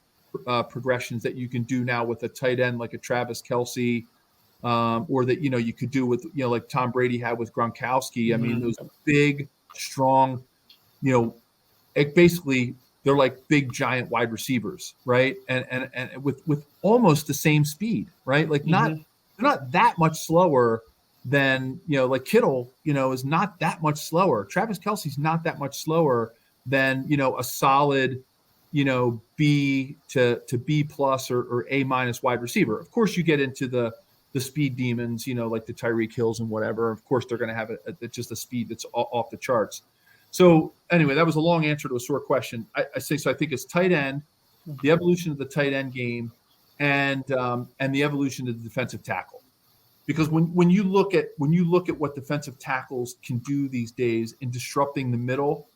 progressions that you can do now with a tight end like a Travis Kelce, or that you could do with like Tom Brady had with Gronkowski. I mean, those big, strong, basically they're like big giant wide receivers, right? And with almost the same speed, right? Like they're not that much slower than like Kittle, is not that much slower. Travis Kelce's not that much slower than a solid B to B plus or A minus wide receiver. Of course, you get into the speed demons, like the Tyreek Hills and whatever. Of course, they're going to have just a speed that's off the charts. So anyway, that was a long answer to a short question. I think it's tight end, the evolution of the tight end game, and the evolution of the defensive tackle. Because when you look at what defensive tackles can do these days in disrupting the middle,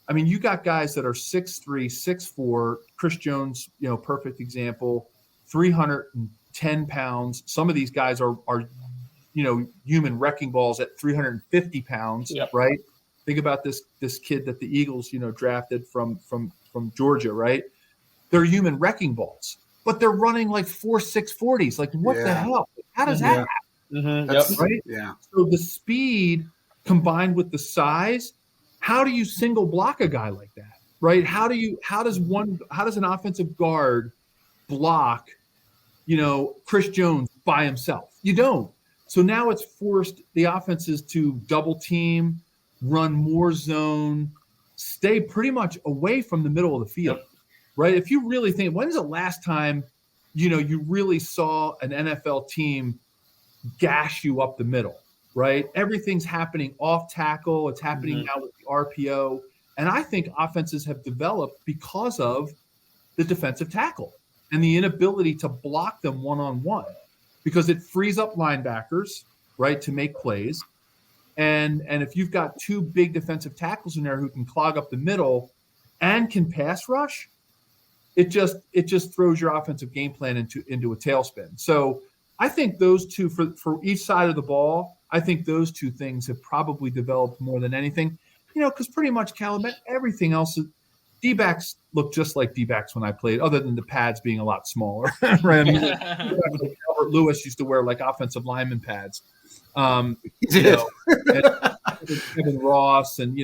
I mean, you got guys that are 6'3", 6'4". Chris Jones, perfect example, 310 pounds. Some of these guys are human wrecking balls at 350 pounds, right? Think about this kid that the Eagles, drafted from Georgia, right? They're human wrecking balls, but they're running like 4.6 40s. Like, what the hell? How does that happen? Right? Yeah. So the speed combined with the size, how do you single block a guy like that? Right? How does an offensive guard block, Chris Jones by himself? You don't. So now it's forced the offenses to double team, run more zone, stay pretty much away from the middle of the field, right? If you really think, when's the last time, you really saw an NFL team gash you up the middle, right? Everything's happening off tackle. It's happening now with the RPO. And I think offenses have developed because of the defensive tackle and the inability to block them one-on-one, because it frees up linebackers, right, to make plays. And if you've got 2 big defensive tackles in there who can clog up the middle and can pass rush, it just throws your offensive game plan into a tailspin. So I think those two, for each side of the ball, I think those 2 things have probably developed more than anything, because pretty much Calumet, everything else, D-backs look just like D-backs when I played, other than the pads being a lot smaller. Right? I mean, Albert Lewis used to wear like offensive lineman pads. Kevin Ross and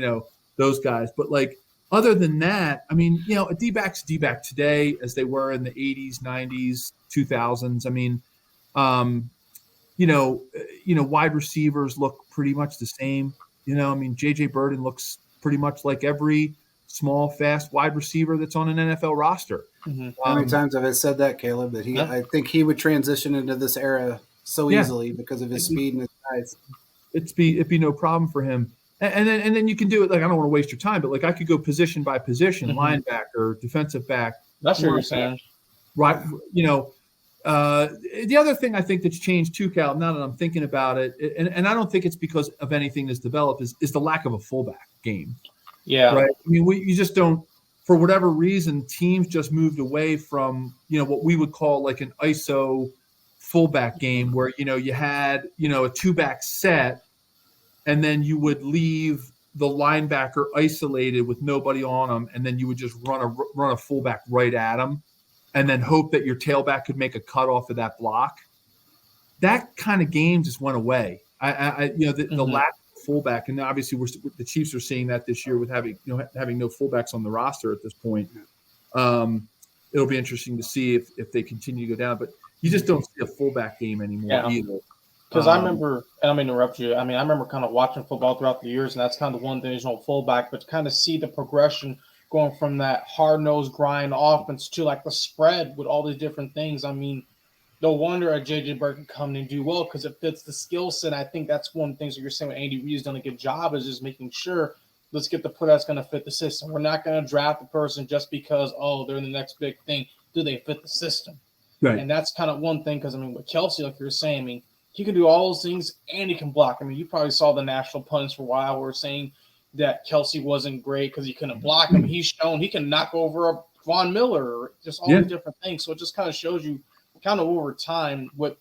those guys, but like other than that, I mean, a D-back's D-back today as they were in the 80s, 90s, 2000s. I mean, wide receivers look pretty much the same. I mean, J.J. Burden looks pretty much like every small, fast wide receiver that's on an NFL roster. How many times have I said that, Caleb, that I think he would transition into this era so easily because of his speed and his size. It'd be no problem for him. And then you can do it. Like, I don't want to waste your time, but like I could go position by position, linebacker, defensive back. That's what you're saying. Right. The other thing I think that's changed too, Cal, now that I'm thinking about it, and I don't think it's because of anything that's developed, is the lack of a fullback game. Yeah. Right. I mean, you just don't, for whatever reason, teams just moved away from, what we would call like an ISO fullback game where, you had, a 2-back set, and then you would leave the linebacker isolated with nobody on them, and then you would just run a fullback right at him, and then hope that your tailback could make a cut off of that block. That kind of game just went away. The lack of fullback, and obviously the Chiefs are seeing that this year with having no fullbacks on the roster at this point. It'll be interesting to see if they continue to go down, but you just don't see a fullback game anymore either. Because I remember, and I'm going to interrupt you. I mean, I remember kind of watching football throughout the years, and that's kind of one thing. There's no fullback, but to kind of see the progression going from that hard nosed grind offense to like the spread with all these different things. I mean, no wonder a JJ Bird can come in and do well because it fits the skill set. I think that's one of the things that you're saying when Andy Reid's done a good job is just making sure let's get the player that's going to fit the system. We're not going to draft the person just because, they're in the next big thing. Do they fit the system? Right. And that's kind of one thing because, I mean, with Kelsey, like you were saying, I mean, he can do all those things and he can block. I mean, you probably saw the national pundits for a while were saying that Kelsey wasn't great because he couldn't block him. He's shown he can knock over a Von Miller or just all these different things. So it just kind of shows you kind of over time what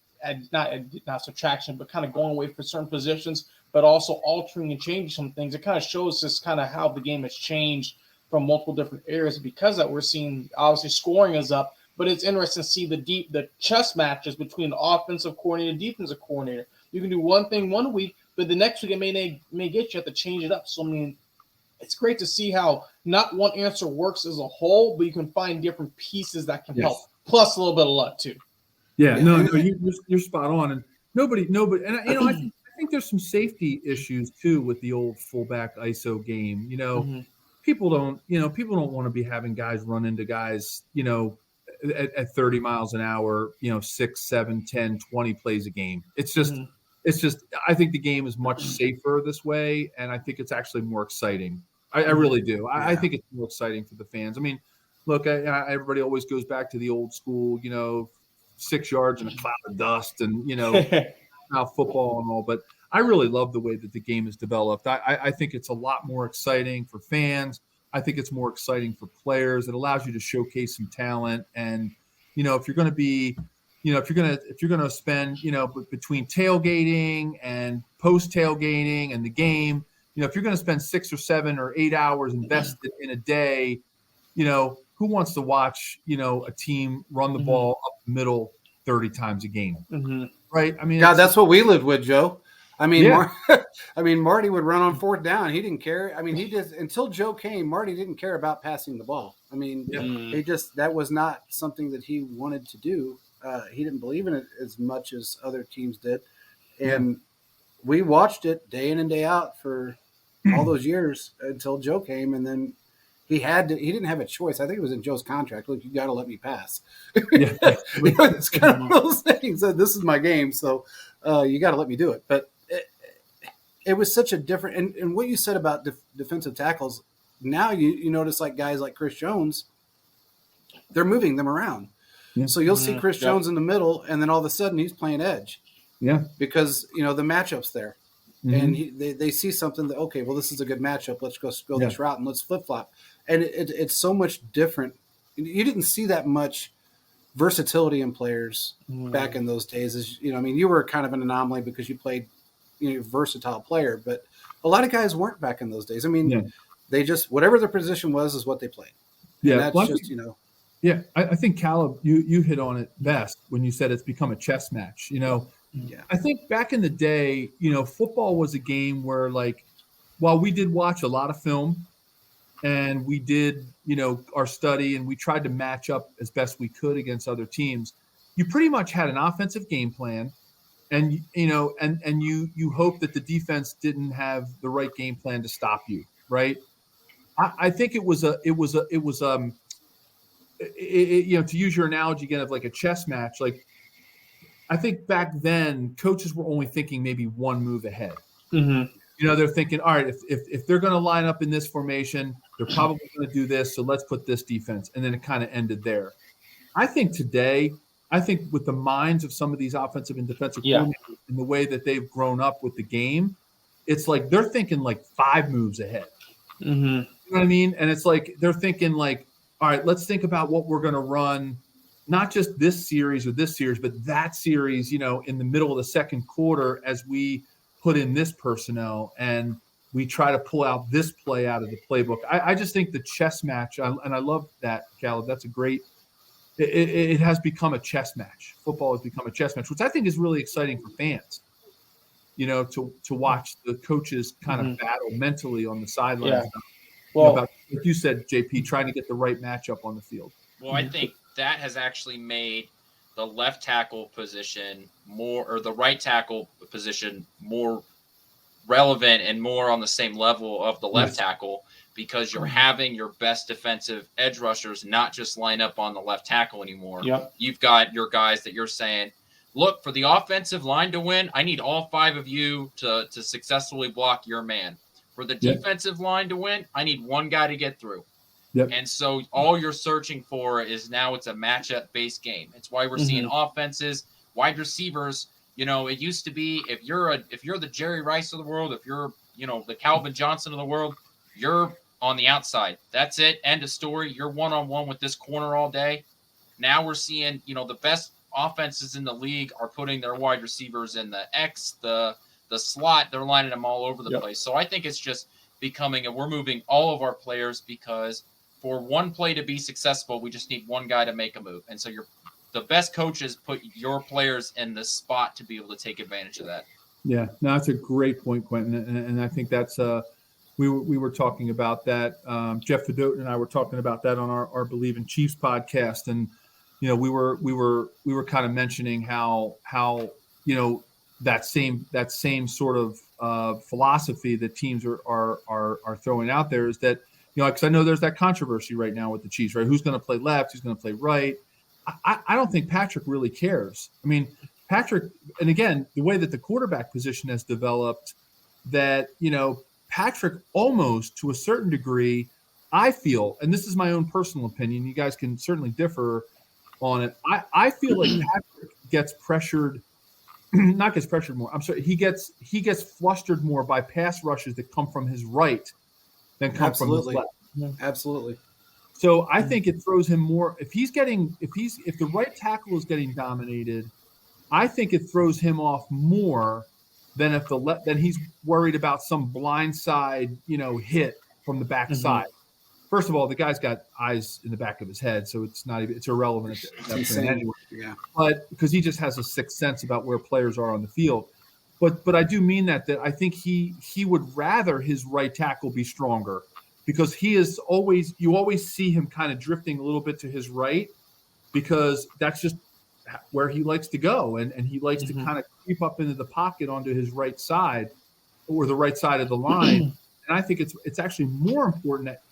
not subtraction, but kind of going away for certain positions, but also altering and changing some things. It kind of shows just kind of how the game has changed from multiple different areas. Because that we're seeing obviously scoring is up. But it's interesting to see the chess matches between the offensive coordinator and defensive coordinator. You can do one thing one week, but the next week it may get you have to change it up. So, I mean, it's great to see how not one answer works as a whole, but you can find different pieces that can help. Plus a little bit of luck too. Yeah, no, you're spot on. And nobody, and I think there's some safety issues too with the old fullback ISO game. People don't want to be having guys run into guys, at 30 miles an hour, 6, 7, 10, 20 plays a game. It's just, I think the game is much safer this way. And I think it's actually more exciting. I really do. I think it's more exciting for the fans. I mean, look, everybody always goes back to the old school, 6 yards in a cloud of dust and, how football and all, but I really love the way that the game is developed. I think it's a lot more exciting for fans. I think it's more exciting for players. It allows you to showcase some talent. And, if you're going to be, if you're going to spend, between tailgating and post tailgating and the game, if you're going to spend 6 or 7 or 8 hours invested in a day, who wants to watch, a team run the ball up the middle 30 times a game? Right. I mean, God, that's what we lived with, Joe. I mean, Marty would run on 4th down. He didn't care. I mean, he just until Joe came, Marty didn't care about passing the ball. I mean, that was not something that he wanted to do. He didn't believe in it as much as other teams did, and we watched it day in and day out for all those years until Joe came, and then he didn't have a choice. I think it was in Joe's contract. Look, you got to let me pass. It's kind of one of those things. This is my game, so you got to let me do it. But it was such a different, and what you said about defensive tackles, now you notice like guys like Chris Jones, they're moving them around. Yeah. So you'll see Chris Jones in the middle, and then all of a sudden he's playing edge. Yeah. Because, the matchup's there. And they see something that, okay, well, this is a good matchup. Let's go this route and let's flip-flop. And it's so much different. You didn't see that much versatility in players back in those days. You were kind of an anomaly because you played versatile player, but a lot of guys weren't back in those days. I mean, they just, whatever their position was is what they played. And that's Yeah, I think Caleb, you hit on it best when you said it's become a chess match. I think back in the day, football was a game where, like, while we did watch a lot of film and we did, our study and we tried to match up as best we could against other teams, you pretty much had an offensive game plan. And you hope that the defense didn't have the right game plan to stop you, right? I think to use your analogy again of like a chess match, like I think back then coaches were only thinking maybe one move ahead. They're thinking, all right, if they're going to line up in this formation, they're probably going to do this, so let's put this defense, and then it kind of ended there. I think today. With the minds of some of these offensive and defensive coordinators and the way that they've grown up with the game, it's like they're thinking like 5 moves ahead. You know what I mean? And it's like they're thinking like, all right, let's think about what we're going to run, not just this series or this series, but that series, in the middle of the second quarter as we put in this personnel and we try to pull out this play out of the playbook. I just think the chess match, and I love that, Caleb. That's a great – It has become a chess match. Football has become a chess match, which I think is really exciting for fans, to watch the coaches kind of battle mentally on the sidelines. Yeah. Well, like you said, JP, trying to get the right matchup on the field. Well, I think that has actually made the left tackle position more, or the right tackle position more relevant and more on the same level of the left tackle, because you're having your best defensive edge rushers not just line up on the left tackle anymore. Yep. You've got your guys that you're saying, look, for the offensive line to win, I need all 5 of you to successfully block your man. For the defensive line to win, I need one guy to get through. Yep. And so all you're searching for is now it's a matchup-based game. It's why we're seeing offenses, wide receivers. It used to be if you're the Jerry Rice of the world, if you're the Calvin Johnson of the world, you're on the outside. That's it. End of story. You're one-on-one with this corner all day. Now we're seeing the best offenses in the league are putting their wide receivers in the X, the slot. They're lining them all over the place. So I think it's just becoming, and we're moving all of our players, because for one play to be successful, we just need one guy to make a move. And so the best coaches put your players in the spot to be able to take advantage of that. Yeah, no, that's a great point, Quentin. And I think that's we were talking about that. Jeff Fedotin and I were talking about that on our Believe in Chiefs podcast. And, we were kind of mentioning how that same sort of philosophy that teams are throwing out there is that, because I know there's that controversy right now with the Chiefs, right? Who's going to play left? Who's going to play right? I don't think Patrick really cares. I mean, Patrick, and again, the way that the quarterback position has developed, that, Patrick almost to a certain degree, I feel, and this is my own personal opinion, you guys can certainly differ on it. I feel like Patrick gets pressured, not gets pressured more. I'm sorry, he gets flustered more by pass rushes that come from his right than come from his left. Absolutely. So I think it throws him more if the right tackle is getting dominated, I think it throws him off more than if then he's worried about some blindside, hit from the backside. First of all, the guy's got eyes in the back of his head, so it's irrelevant. Anyway. Yeah. But because he just has a sixth sense about where players are on the field. But I do mean that I think he would rather his right tackle be stronger, because you always see him kind of drifting a little bit to his right, because that's just where he likes to go. And he likes to kind of creep up into the pocket onto his right side, or the right side of the line. And I think it's actually more important that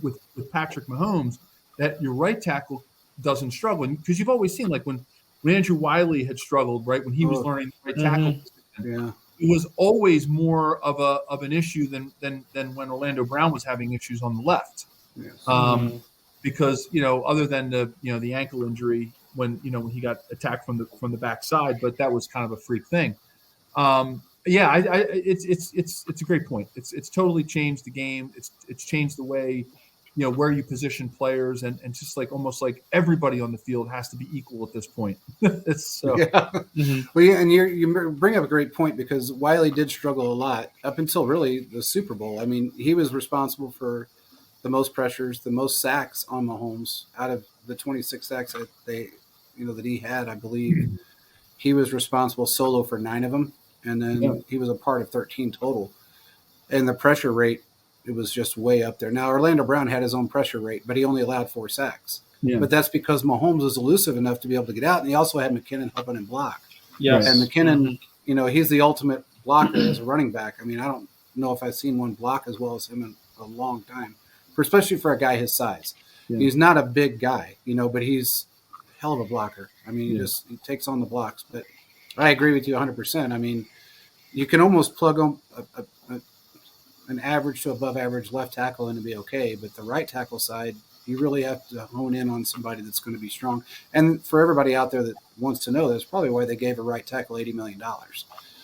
with Patrick Mahomes that your right tackle doesn't struggle. Because you've always seen, like when Andrew Wiley had struggled, right, when he was learning the right tackle position, it was always more of an issue than when Orlando Brown was having issues on the left. Yes. Because other than the ankle injury when he got attacked from the backside, but that was kind of a freak thing. It's a great point. It's totally changed the game. It's changed the way where you position players, and just like almost like everybody on the field has to be equal at this point. So. Yeah. Well, yeah, and you bring up a great point, because Wiley did struggle a lot up until really the Super Bowl. I mean, he was responsible for the most pressures, the most sacks on Mahomes. Out of the 26 sacks that that he had, I believe he was responsible solo for 9 of them, and then he was a part of 13 total. And the pressure rate, it was just way up there. Now, Orlando Brown had his own pressure rate, but he only allowed 4 sacks. Yeah. But that's because Mahomes was elusive enough to be able to get out, and he also had McKinnon helping him block. Yes. And McKinnon, he's the ultimate blocker as a running back. I mean, I don't know if I've seen one block as well as him in a long time, especially for a guy his size. Yeah. He's not a big guy, but he's a hell of a blocker. I mean, he takes on the blocks. But I agree with you 100%. I mean, you can almost plug an average to above average left tackle in to be okay, but the right tackle side, you really have to hone in on somebody that's going to be strong. And for everybody out there that wants to know, that's probably why they gave a right tackle $80 million.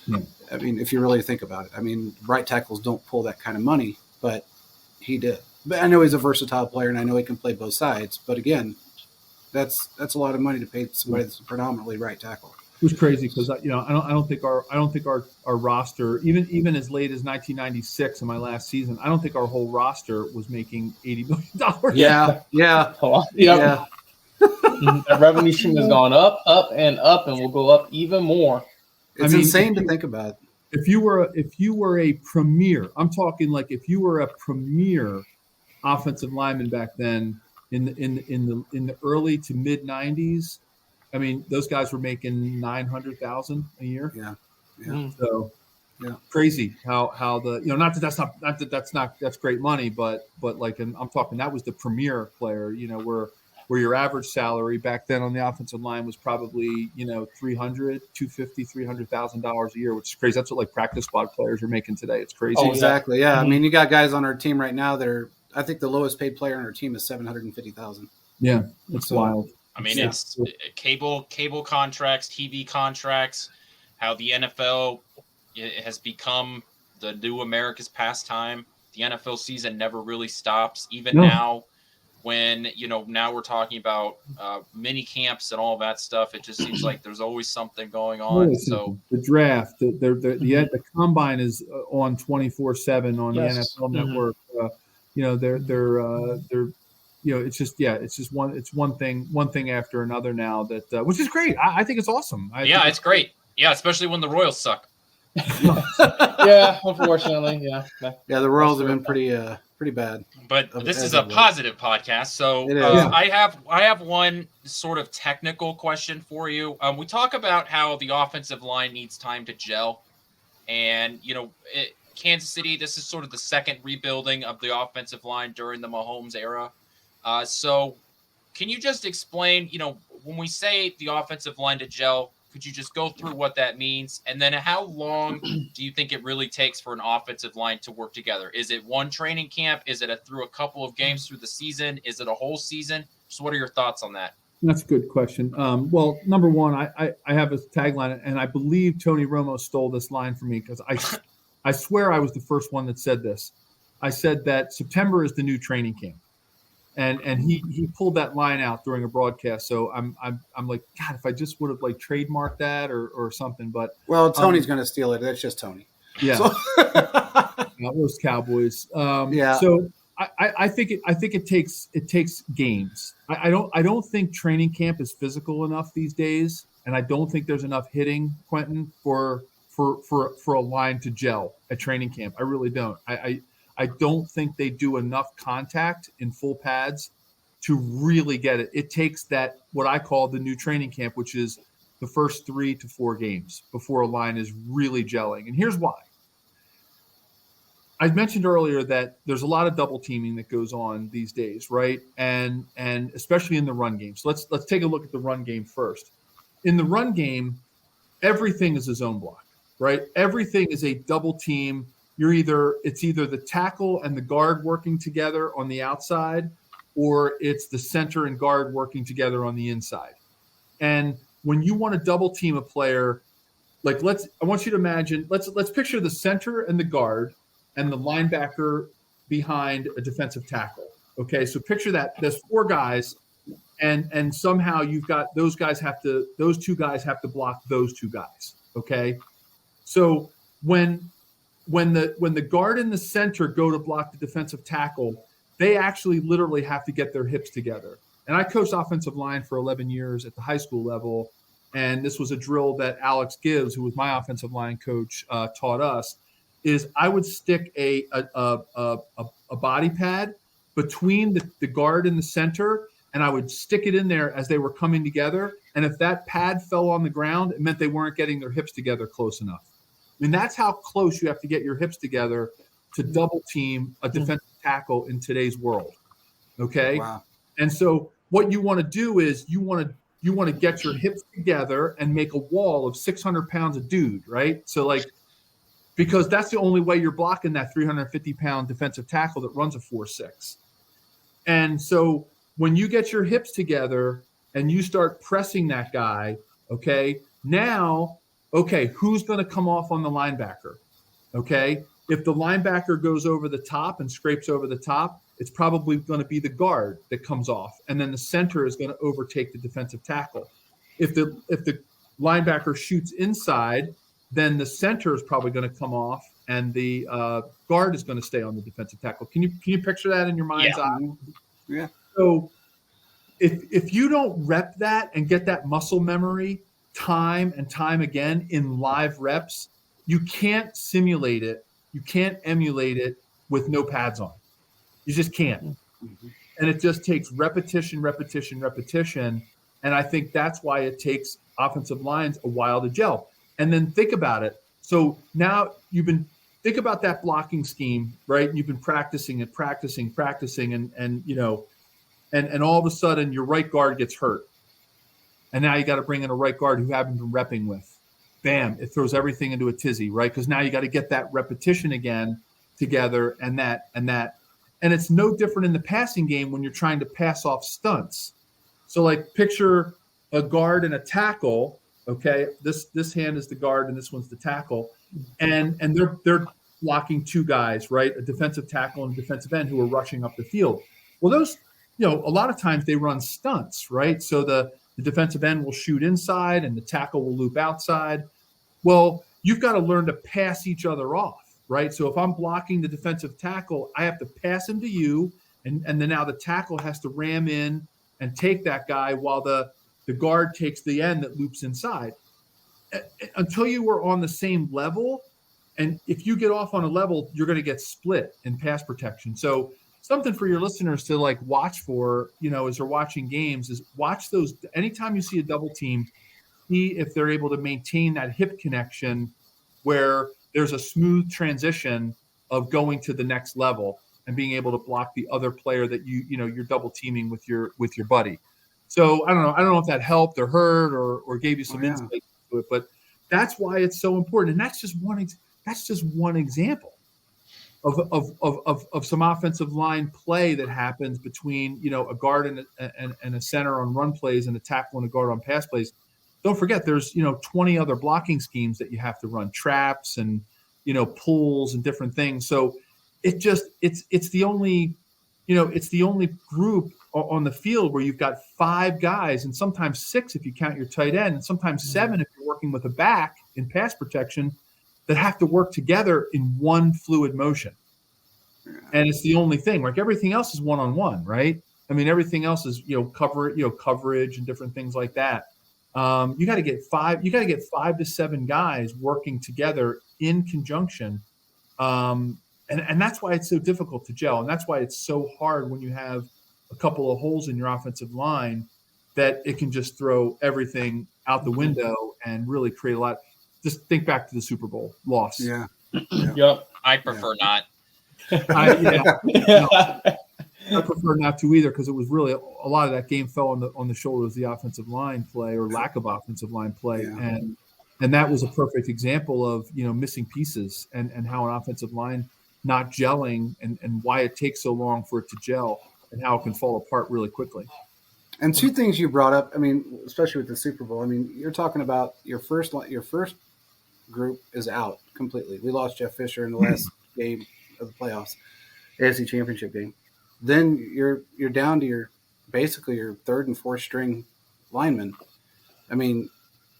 Yeah. I mean, if you really think about it, I mean, right tackles don't pull that kind of money, but he did. But I know he's a versatile player, and I know he can play both sides. But again, that's a lot of money to pay somebody that's predominantly right tackle. It was crazy because I don't think our roster, even as late as 1996 in my last season, I don't think our whole roster was making $80 million. Yeah. Yeah. That revenue stream has gone up, and will go up even more. It's insane to think about. If you were a premier, I'm talking like if you were a premier offensive lineman back then in the early to mid 90s, I mean, those guys were making $900,000 a year. Yeah. So crazy how the not that that's great money, but like I'm talking that was the premier player. Where your average salary back then on the offensive line was probably $300,000 a year, which is crazy. That's what like practice squad players are making today. It's crazy. Oh, exactly. Yeah. I mean, you got guys on our team right now that are. I think the lowest paid player on our team is $750,000. Yeah, it's wild. I mean, it's cable contracts, TV contracts. How the NFL has become the new America's pastime. The NFL season never really stops. Even now, when now we're talking about mini camps and all that stuff, it just seems like there's always something going on. So the draft, the combine is on 24/7 on the NFL Network. It's just one thing after another now that which is great. I think it's awesome. It's great. Yeah, especially when the Royals suck. Yeah, unfortunately, yeah. The Royals have been pretty bad. But this is a positive podcast, so I have one sort of technical question for you. We talk about how the offensive line needs time to gel, and Kansas City, this is sort of the second rebuilding of the offensive line during the Mahomes era. So can you just explain, when we say the offensive line to gel, could you just go through what that means? And then how long do you think it really takes for an offensive line to work together? Is it one training camp? Is it through a couple of games through the season? Is it a whole season? So what are your thoughts on that? That's a good question. Well, number one, I have a tagline, and I believe Tony Romo stole this line from me because I swear I was the first one that said this. I said that September is the new training camp. And he pulled that line out during a broadcast. So I'm like, God, if I just would have like trademarked that or something. But Tony's going to steal it. That's just Tony. Yeah, those Cowboys. So I think it takes games. I don't think training camp is physical enough these days, and I don't think there's enough hitting, Quentin, for a line to gel at training camp. I really don't. I don't think they do enough contact in full pads to really get it. It takes that, what I call the new training camp, which is the first 3 to 4 games before a line is really gelling. And here's why. I mentioned earlier that there's a lot of double teaming that goes on these days, right? And especially in the run game. So let's take a look at the run game first. In the run game, everything is a zone block, right? Everything is a double team. It's either the tackle and the guard working together on the outside, or it's the center and guard working together on the inside. And when you want to double team a player, like I want you to imagine, let's picture the center and the guard and the linebacker behind a defensive tackle. Okay, so picture that there's 4 guys, and somehow you've got those two guys have to block those 2 guys. Okay, so when the guard and the center go to block the defensive tackle, they actually literally have to get their hips together. And I coached offensive line for 11 years at the high school level, and this was a drill that Alex Gibbs, who was my offensive line coach, taught us. Is I would stick a body pad between the guard and the center, and I would stick it in there as they were coming together. And if that pad fell on the ground, it meant they weren't getting their hips together close enough. I mean, that's how close you have to get your hips together to double team a defensive tackle in today's world. Okay. Wow. And so what you want to do is you want to get your hips together and make a wall of 600 pounds of dude, right? So because that's the only way you're blocking that 350-pound defensive tackle that runs a 4.6. And so when you get your hips together and you start pressing that guy, who's going to come off on the linebacker? Okay, if the linebacker goes over the top and scrapes over the top, it's probably going to be the guard that comes off, and then the center is going to overtake the defensive tackle. If the linebacker shoots inside, then the center is probably going to come off, and the guard is going to stay on the defensive tackle. Can you picture that in your mind's eye? Yeah. So if you don't rep that and get that muscle memory time and time again in live reps, you can't simulate it. You can't emulate it with no pads on. You just can't. Mm-hmm. And it just takes repetition. And I think that's why it takes offensive lines a while to gel. And then think about it. So now think about that blocking scheme, right? You've been practicing, and all of a sudden your right guard gets hurt. And now you got to bring in a right guard who you haven't been repping with. Bam, it throws everything into a tizzy, right? Because now you got to get that repetition again together and that. And it's no different in the passing game when you're trying to pass off stunts. So like picture a guard and a tackle. Okay, this hand is the guard and this one's the tackle, and they're blocking two guys, right? A defensive tackle and a defensive end who are rushing up the field. Well, those, a lot of times they run stunts, right? So the defensive end will shoot inside and the tackle will loop outside. Well, you've got to learn to pass each other off, right? So if I'm blocking the defensive tackle, I have to pass him to you, and then now the tackle has to ram in and take that guy while the guard takes the end that loops inside. Until you were on the same level, and if you get off on a level, you're going to get split in pass protection. So something for your listeners to like watch for, as they're watching games, is watch those. Anytime you see a double team, see if they're able to maintain that hip connection where there's a smooth transition of going to the next level and being able to block the other player that you're double teaming with your buddy. So I don't know if that helped or hurt or gave you some insight to it, but that's why it's so important. And that's just one example of some offensive line play that happens between a guard and a center on run plays and a tackle and a guard on pass plays. Don't forget, there's 20 other blocking schemes that you have to run, traps and pulls and different things. So it's the only group on the field where you've got 5 guys, and sometimes 6 if you count your tight end, and sometimes 7 if you're working with a back in pass protection, that have to work together in one fluid motion. And it's the only thing. Like everything else is one-on-one, right? I mean, everything else is coverage and different things like that. You got to get 5 to 7 guys working together in conjunction. And that's why it's so difficult to gel. And that's why it's so hard when you have a couple of holes in your offensive line that it can just throw everything out the window and really create a lot. Just think back to the Super Bowl loss. Yeah. Yep. I prefer not. I prefer not to either, because it was really a lot of that game fell on the shoulders of the offensive line play or lack of offensive line play. Yeah. And that was a perfect example of, missing pieces and how an offensive line not gelling and why it takes so long for it to gel and how it can fall apart really quickly. And 2 things you brought up, I mean, especially with the Super Bowl, I mean, you're talking about your first group is out completely. We lost Jeff Fisher in the last game of the playoffs, AFC Championship game. Then you're down to basically your 3rd and 4th string linemen. I mean,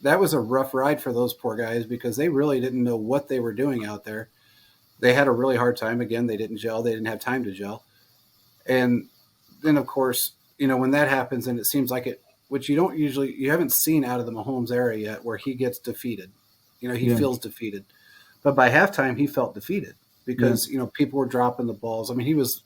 that was a rough ride for those poor guys because they really didn't know what they were doing out there. They had a really hard time. Again, they didn't gel. They didn't have time to gel. And then, of course, when that happens and it seems like it, which you haven't seen out of the Mahomes era yet, where he gets defeated. He feels defeated. But by halftime, he felt defeated because, people were dropping the balls. I mean, he was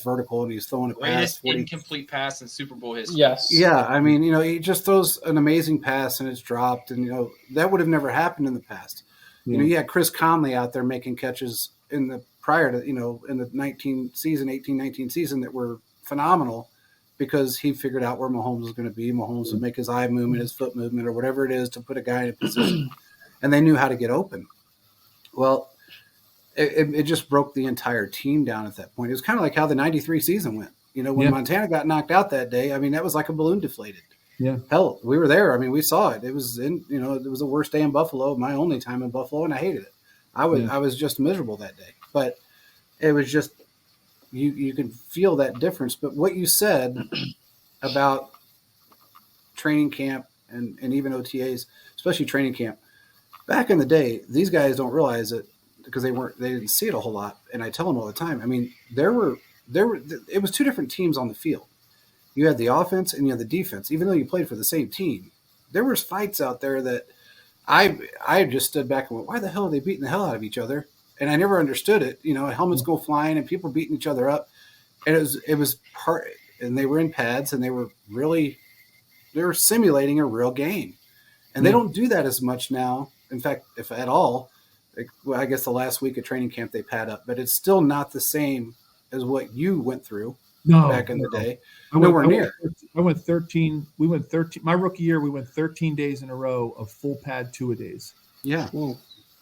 vertical and he's throwing a Greatest pass. incomplete pass in Super Bowl history. Yes. Yeah. I mean, he just throws an amazing pass and it's dropped. And, that would have never happened in the past. You had Chris Conley out there making catches in the prior to, in the 18-19 season that were phenomenal because he figured out where Mahomes was going to be. Mahomes would make his eye movement, his foot movement, or whatever it is to put a guy in a position. And they knew how to get open. Well, it just broke the entire team down at that point. It was kind of like how the 93 season went. When Montana got knocked out that day, I mean, that was like a balloon deflated. Yeah. Hell, we were there. I mean, we saw it. It was it was the worst day in Buffalo, my only time in Buffalo, and I hated it. I was just miserable that day. But it was just you can feel that difference. But what you said about training camp and even OTAs, especially training camp, back in the day, these guys don't realize it because they didn't see it a whole lot. And I tell them all the time. I mean, it was 2 different teams on the field. You had the offense and you had the defense. Even though you played for the same team, there was fights out there that I just stood back and went, why the hell are they beating the hell out of each other? And I never understood it. Helmets go flying and people beating each other up. And it was part, and they were in pads and they were really they're simulating a real game, and they don't do that as much now. In fact, if at all, I guess the last week of training camp they pad up, but it's still not the same as what you went through back in the day. Nowhere near. I went 13. We went 13. My rookie year, we went 13 days in a row of full pad 2-a-days. Yeah.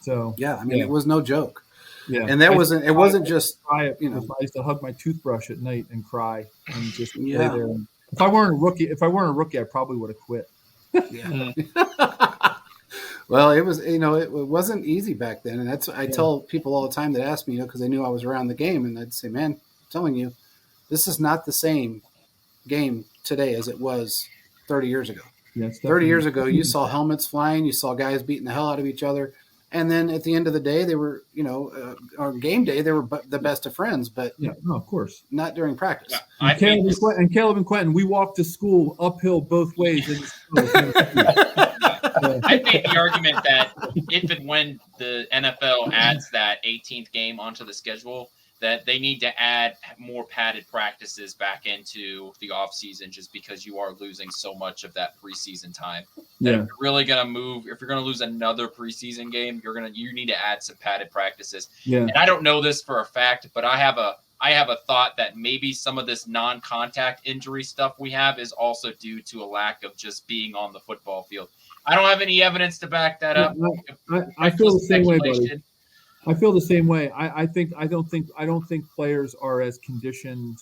So yeah, I mean, it was no joke. Yeah, and that wasn't. It wasn't just. I used to hug my toothbrush at night and cry and just lay Yeah. there. If I weren't a rookie, I probably would have quit. Yeah. Well, it was, it wasn't easy back then. And I tell people all the time that ask me, because they knew I was around the game, and I'd say, man, I'm telling you, this is not the same game today as it was 30 years ago. Yeah, 30 years ago, you saw helmets flying, you saw guys beating the hell out of each other. And then at the end of the day, they were, on game day, they were the best of friends, but of course, not during practice. Yeah, Caleb and Quentin, we walked to school uphill both ways. I made the argument that if and when the NFL adds that 18th game onto the schedule, that they need to add more padded practices back into the offseason, just because you are losing so much of that preseason time. That if you're really going to move, if you're going to lose another preseason game, you need to add some padded practices. Yeah. And I don't know this for a fact, but I have a thought that maybe some of this non-contact injury stuff we have is also due to a lack of just being on the football field. I don't have any evidence to back that up. I feel the same way, buddy. I feel the same way. I don't think players are as conditioned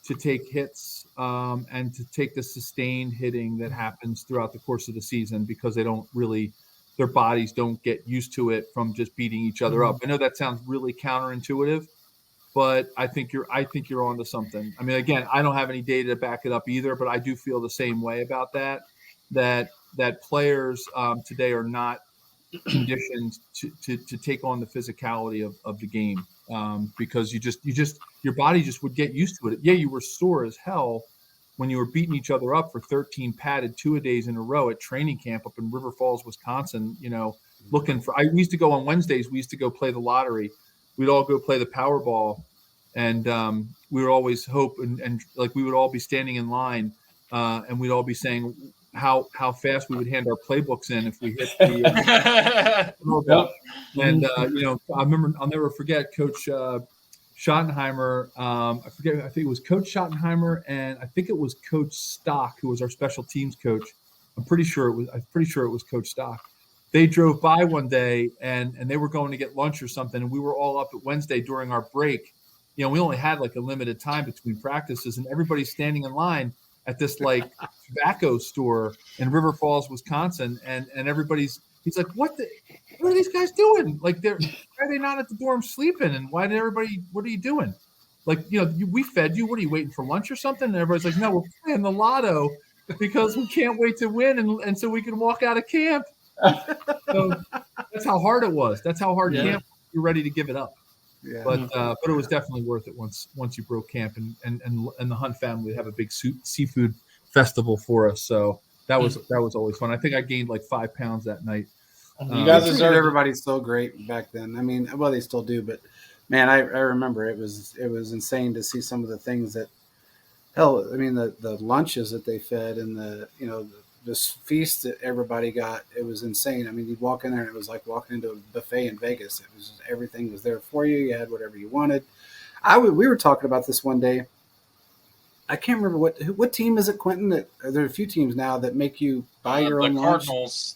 to take hits and to take the sustained hitting that happens throughout the course of the season, because their bodies don't get used to it from just beating each other up. I know that sounds really counterintuitive, but I think you're onto something. I mean, again, I don't have any data to back it up either, but I do feel the same way about that players today are not conditioned to take on the physicality of the game, because your body just would get used to it. Yeah, you were sore as hell when you were beating each other up for 13 padded 2-a-days in a row at training camp up in River Falls, Wisconsin, looking for, we used to go on Wednesdays, we used to go play the lottery. We'd all go play the Powerball, and we would always hope and like we would all be standing in line, and we'd all be saying how fast we would hand our playbooks in if we hit the and I remember, I'll never forget Coach Schottenheimer. I think it was Coach Schottenheimer, and I think it was Coach Stock, who was our special teams coach. I'm pretty sure it was Coach Stock. They drove by one day and they were going to get lunch or something, and we were all up at Wednesday during our break. We only had like a limited time between practices, and everybody's standing in line at this like tobacco store in River Falls, Wisconsin, and he's like, what are these guys doing? Like, why are they not at the dorm sleeping? And what are you doing? Like, we fed you. What are you waiting for, lunch or something? And everybody's like, no, we're playing the lotto because we can't wait to win, and so we can walk out of camp. So that's how hard it was. That's how hard camp. You're ready to give it up. Yeah. But it was definitely worth it once you broke camp, and the Hunt family would have a big seafood festival for us. So that was always fun. I think I gained like 5 pounds that night. You guys deserve everybody so great back then. I mean, well, they still do, but man, I remember it was insane to see some of the things that, hell, I mean, the lunches that they fed and this feast that everybody got, it was insane. I mean, you'd walk in there and it was like walking into a buffet in Vegas. It was just, everything was there for you. You had whatever you wanted. We were talking about this one day. I can't remember what team is it, Quentin? There are a few teams now that make you buy your own lunch.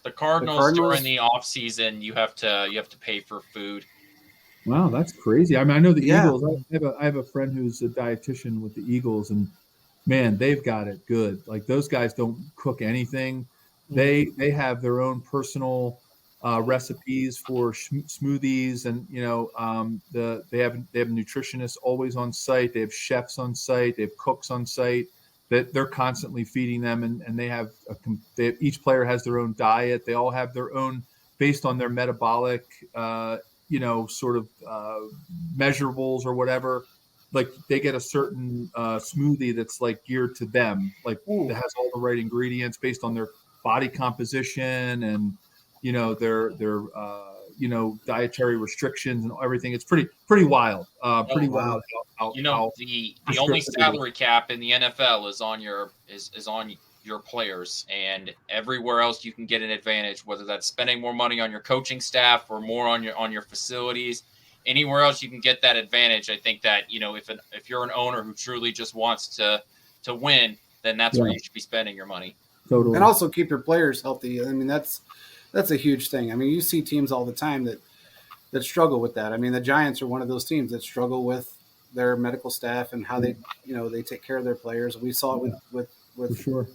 The Cardinals during the off season, you have to pay for food. Wow, that's crazy. I mean, I know the Eagles. I have a friend who's a dietitian with the Eagles, and man, they've got it good. Like, those guys don't cook anything. They have their own personal recipes for smoothies, and they have nutritionists always on site. They have chefs on site. They have cooks on site that they're constantly feeding them, and they have each player has their own diet. They all have their own based on their metabolic sort of measurables or whatever. Like, they get a certain smoothie that's like geared to them, like that has all the right ingredients based on their body composition and their dietary restrictions and everything. It's pretty wild. Wild. The only salary cap in the NFL is on your players, and everywhere else you can get an advantage, whether that's spending more money on your coaching staff or more on your facilities. Anywhere else you can get that advantage, I think that, if you're an owner who truly just wants to win, then that's where you should be spending your money. Totally. And also keep your players healthy. I mean, that's a huge thing. I mean, you see teams all the time that struggle with that. I mean, the Giants are one of those teams that struggle with their medical staff and how they take care of their players. We saw it with for sure.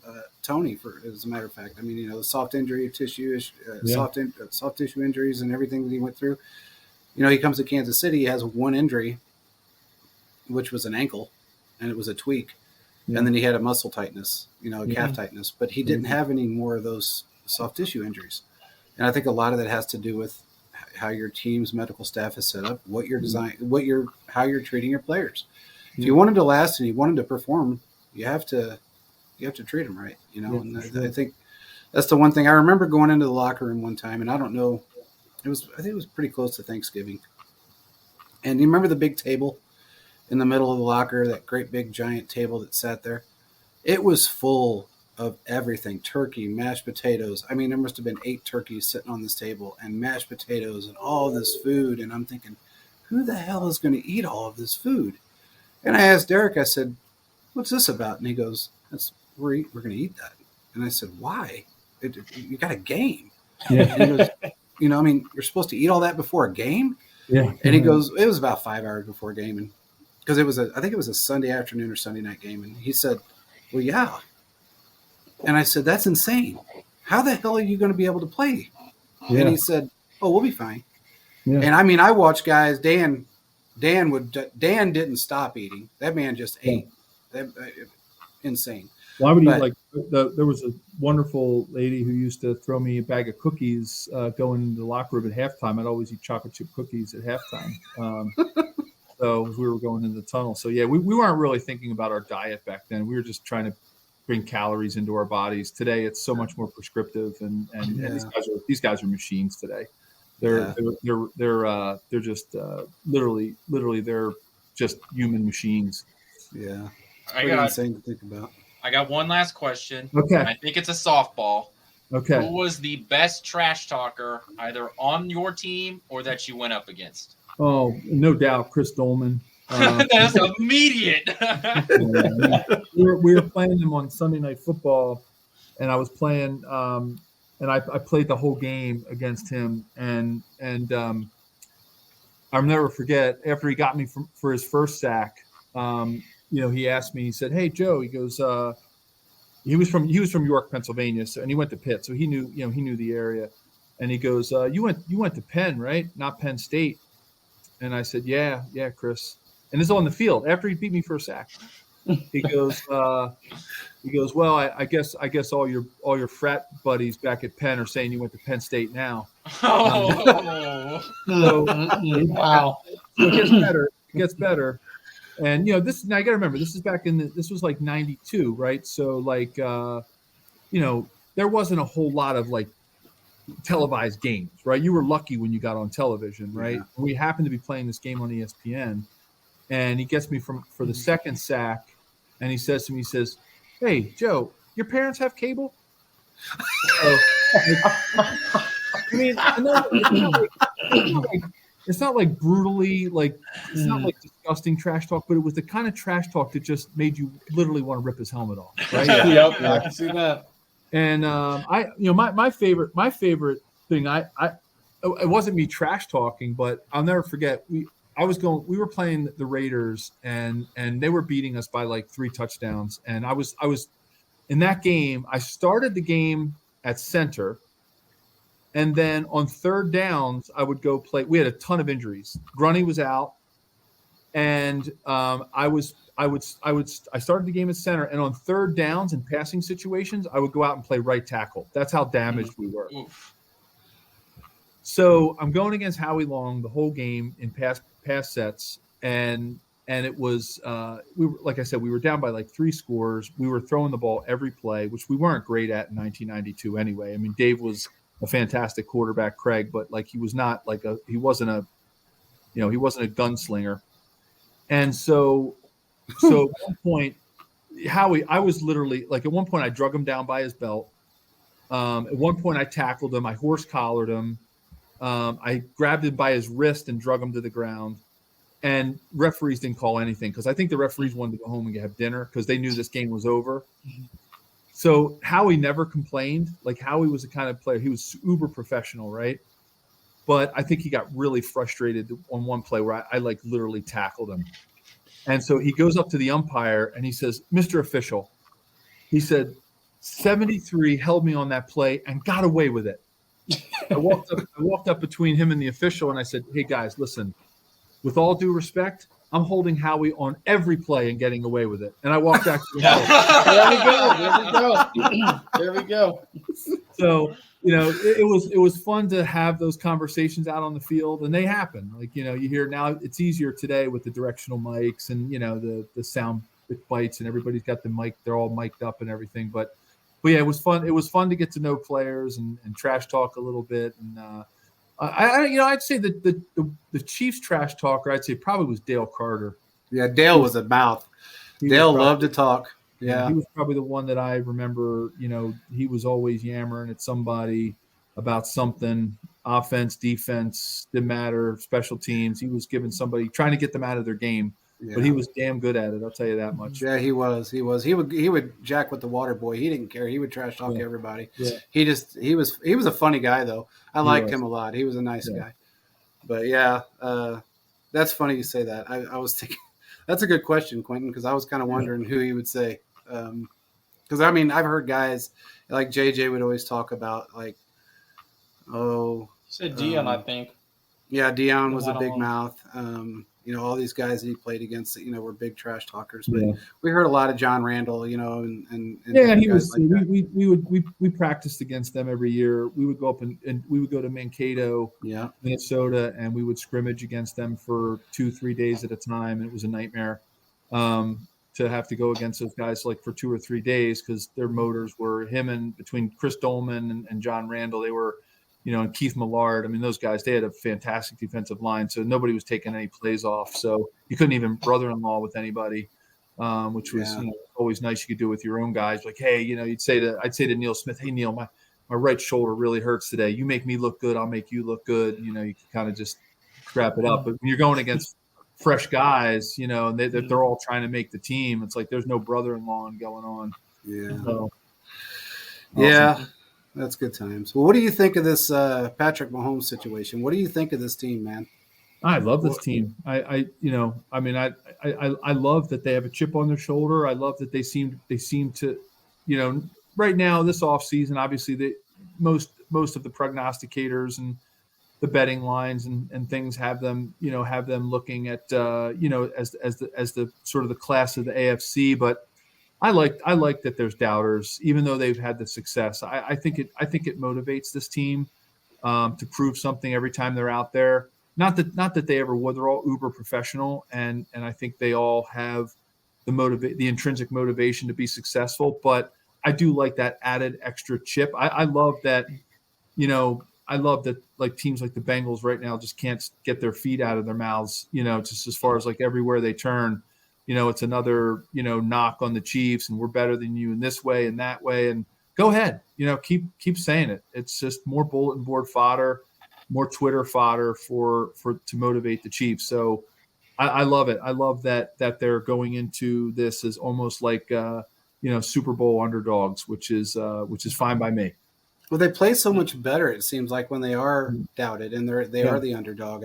Tony, as a matter of fact. I mean, the soft tissue injuries and everything that he went through. He comes to Kansas City, he has one injury, which was an ankle, and it was a tweak. Yeah. And then he had a muscle tightness, calf tightness, but he didn't have any more of those soft tissue injuries. And I think a lot of that has to do with how your team's medical staff is set up, how you're treating your players. If you want them to last and you want them to perform, you have to treat them right, and I think that's the one thing. I remember going into the locker room one time, and I don't know, I think it was pretty close to Thanksgiving. And you remember the big table in the middle of the locker, that great big giant table that sat there? It was full of everything: turkey, mashed potatoes. I mean, there must have been 8 turkeys sitting on this table, and mashed potatoes and all this food. And I'm thinking, who the hell is going to eat all of this food? And I asked Derek, I said, what's this about? And he goes, we're going to eat that. And I said, why? You got a game. Yeah. And he goes, I mean, you're supposed to eat all that before a game? Yeah. And he goes, it was about 5 hours before a game. And because I think it was a Sunday afternoon or Sunday night game. And he said, well, yeah. And I said, that's insane. How the hell are you going to be able to play? Yeah. And he said, oh, we'll be fine. Yeah. And I mean, I watched guys, Dan didn't stop eating. That man just ate. Insane. Why would he there was a wonderful lady who used to throw me a bag of cookies going into the locker room at halftime. I'd always eat chocolate chip cookies at halftime. So as we were going into the tunnel. So yeah, we weren't really thinking about our diet back then. We were just trying to bring calories into our bodies. Today it's so much more prescriptive, and these guys are machines today. They're just literally they're just human machines. Yeah. Pretty insane to think about. I got one last question. Okay. I think it's a softball. Okay. Who was the best trash talker, either on your team or that you went up against? Oh, no doubt, Chris Dolman. That's immediate. We were playing him on Sunday Night Football, and I was playing, and I played the whole game against him, and I'll never forget, after he got me for his first sack, he asked me, he said, hey, Joe, he goes, he was from York, Pennsylvania. So, and he went to Pitt. So he knew the area. And he goes, you went to Penn, right? Not Penn State. And I said, yeah, Chris. And this is on the field after he beat me for a sack. He goes, well, I guess all your frat buddies back at Penn are saying you went to Penn State now. Oh, wow. So it gets better. And now you got to remember, this was like 92, right? So there wasn't a whole lot of televised games, right? You were lucky when you got on television, right? Yeah. We happened to be playing this game on ESPN, and he gets me for the second sack, and he says to me, hey, Joe, your parents have cable? So, I mean, it's not like brutally, it's not like disgusting trash talk, but it was the kind of trash talk that just made you literally want to rip his helmet off. Right? Yep, I can see that. And my favorite thing, it wasn't me trash talking, but I'll never forget. We were playing the Raiders, and they were beating us by 3 touchdowns. And I was in that game. I started the game at center. And then on third downs, I would go play. We had a ton of injuries. Grunny was out, and I started the game at center. And on third downs and passing situations, I would go out and play right tackle. That's how damaged we were. Oof. So I'm going against Howie Long the whole game in pass sets, and it was like I said, we were down by 3 scores. We were throwing the ball every play, which we weren't great at in 1992 anyway. I mean, Dave was a fantastic quarterback, Craig, but he was not he wasn't a gunslinger. And so at one point Howie, I was literally like at one point I drug him down by his belt. At one point I tackled him, I horse collared him, I grabbed him by his wrist and drug him to the ground. And referees didn't call anything because I think the referees wanted to go home and have dinner because they knew this game was over. So Howie never complained. Like Howie was the kind of player, he was uber professional, right? But I think he got really frustrated on one play where I like literally tackled him. And so he goes up to the umpire and he says, "Mr. Official," he said, "73 held me on that play and got away with it." I walked up between him and the official and I said, "Hey guys, listen, with all due respect, I'm holding Howie on every play and getting away with it." And I walked back to the There we go. There we go. So, it was fun to have those conversations out on the field, and they happen. Like, you hear now it's easier today with the directional mics and, the sound bites and everybody's got the mic. They're all mic'd up and everything. But yeah, it was fun. It was fun to get to know players and trash talk a little bit. And, I'd say that the Chiefs trash talker, I'd say probably was Dale Carter. Yeah, Dale was a mouth. Dale loved to talk. Yeah, he was probably the one that I remember. He was always yammering at somebody about something, offense, defense, didn't matter, special teams. He was giving somebody, trying to get them out of their game. Yeah. But he was damn good at it. I'll tell you that much. Yeah, he was. He would jack with the water boy. He didn't care. He would trash talk everybody. Yeah. He was a funny guy though. I liked him a lot. He was a nice guy. But yeah, that's funny you say that. I was thinking that's a good question, Quentin, because I was kind of wondering who he would say. Because I've heard guys like JJ would always talk about like, he said Dion, I think. Yeah, Dion was a big mouth. All these guys that he played against, were big trash talkers. But we heard a lot of John Randall, and he was. Like we practiced against them every year. We would go up and we would go to Mankato, Minnesota, and we would scrimmage against them for 2-3 days at a time. And it was a nightmare to have to go against those guys like for 2 or 3 days because their motors were him and between Chris Dolman and John Randall, they were. And Keith Millard. Those guys, they had a fantastic defensive line, so nobody was taking any plays off. So you couldn't even brother-in-law with anybody, which was always nice. You could do with your own guys. Like, hey, I'd say to Neil Smith, "Hey, Neil, my right shoulder really hurts today. You make me look good, I'll make you look good." You can kind of just scrap it up. But when you're going against fresh guys, and they're all trying to make the team, it's like there's no brother-in-law going on. Yeah. So, yeah. That's good times. Well, what do you think of this Patrick Mahomes situation? What do you think of this team, man? I love this team. I love that they have a chip on their shoulder. I love that they seem to, right now this offseason, obviously most of the prognosticators and the betting lines and things have them looking at as the sort of the class of the AFC, but I like that there's doubters, even though they've had the success. I think it motivates this team to prove something every time they're out there. Not that they ever would. They're all uber professional, and I think they all have the intrinsic motivation to be successful. But I do like that added extra chip. I love that. I love that like teams like the Bengals right now just can't get their feet out of their mouths. Just as far as like everywhere they turn. It's another, knock on the Chiefs and we're better than you in this way and that way. And go ahead, keep saying it. It's just more bulletin board fodder, more Twitter fodder to motivate the Chiefs. So I love it. I love that they're going into this as almost like, Super Bowl underdogs, which is fine by me. Well, they play so much better. It seems like when they are doubted and they are the underdog.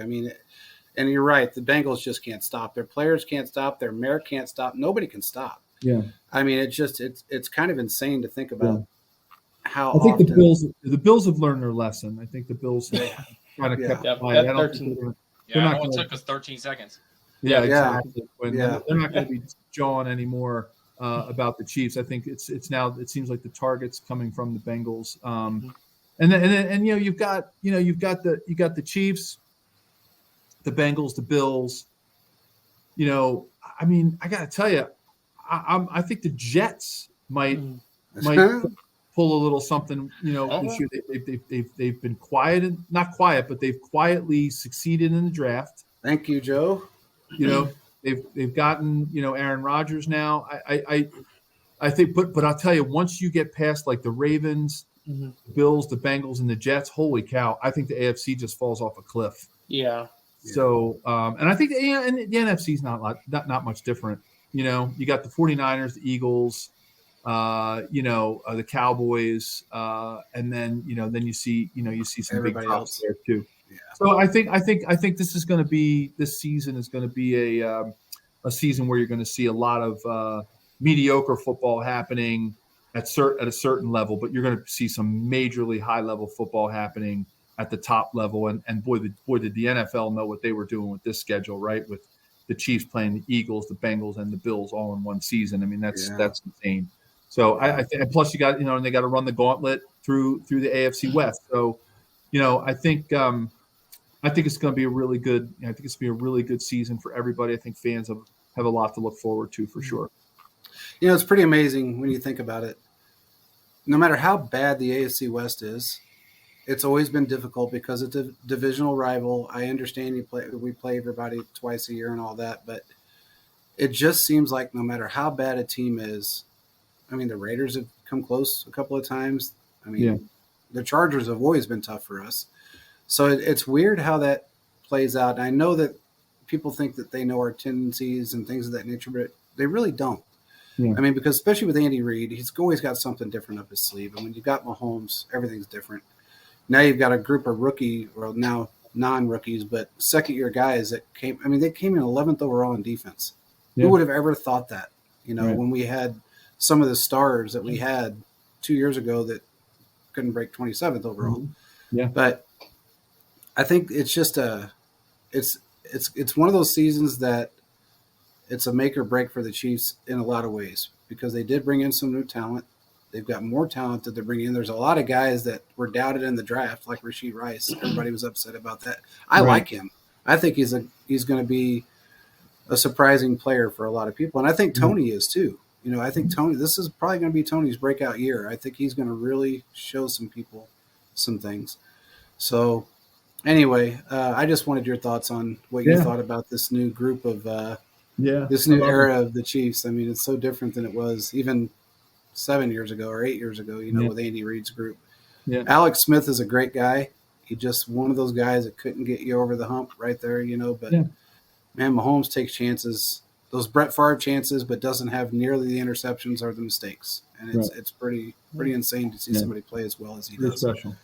And you're right. The Bengals just can't stop. Their players can't stop. Their mayor can't stop. Nobody can stop. Yeah. It's kind of insane to think about how I think often the Bills have learned their lesson. I think the Bills have kind of kept quiet. It only took us 13 seconds. Yeah, exactly. They're not going to be jawing anymore about the Chiefs. I think it's now it seems like the target's coming from the Bengals. And then you've got the Chiefs, the Bengals, the Bills. I got to tell you, I think the Jets might pull a little something. This year they've been quiet and not quiet, but they've quietly succeeded in the draft. Thank you, Joe. They've gotten Aaron Rodgers now. I think, but I'll tell you, once you get past like the Ravens, the Bills, the Bengals, and the Jets, holy cow! I think the AFC just falls off a cliff. Yeah. So, and I think the NFC is not much different. You know, you got the 49ers, the Eagles, the Cowboys, and then you see some Everybody big tops else. there too. Yeah. So I think this season is going to be a season where you're going to see a lot of mediocre football happening at a certain level, but you're going to see some majorly high level football happening at the top level. And boy, did the NFL know what they were doing with this schedule, right? With the Chiefs playing the Eagles, the Bengals, and the Bills all in one season. I mean, that's insane. So I think, and plus you got, and they got to run the gauntlet through the AFC West. So, I think it's going to be a really good. I think it's going to be a really good season for everybody. I think fans have a lot to look forward to for sure. It's pretty amazing when you think about it. No matter how bad the AFC West is, it's always been difficult because it's a divisional rival. I understand we play everybody twice a year and all that, but it just seems like no matter how bad a team is, I mean, the Raiders have come close a couple of times. I mean, the Chargers have always been tough for us. So it's weird how that plays out. And I know that people think that they know our tendencies and things of that nature, but they really don't. Yeah. I mean, because especially with Andy Reid, he's always got something different up his sleeve. And when you've got Mahomes, everything's different. Now you've got a group of now non-rookies, but second-year guys that came – I mean, they came in 11th overall in defense. Yeah. Who would have ever thought that, when we had some of the stars that we had 2 years ago that couldn't break 27th overall. Mm-hmm. Yeah. But I think it's just it's one of those seasons that it's a make or break for the Chiefs in a lot of ways because they did bring in some new talent. They've got more talent that they're bringing in. There's a lot of guys that were doubted in the draft, like Rashee Rice. Everybody was upset about that. I like him. I think he's going to be a surprising player for a lot of people, and I think Tony is too. I think Tony. This is probably going to be Tony's breakout year. I think he's going to really show some people some things. So, anyway, I just wanted your thoughts on what you thought about this new group of this new era of the Chiefs. I mean, it's so different than it was even 7 years ago or 8 years ago, with Andy Reid's group. Yeah. Alex Smith is a great guy. He just one of those guys that couldn't get you over the hump right there, but man, Mahomes takes chances, those Brett Favre chances, but doesn't have nearly the interceptions or the mistakes. And it's pretty insane to see somebody play as well as he does. Special.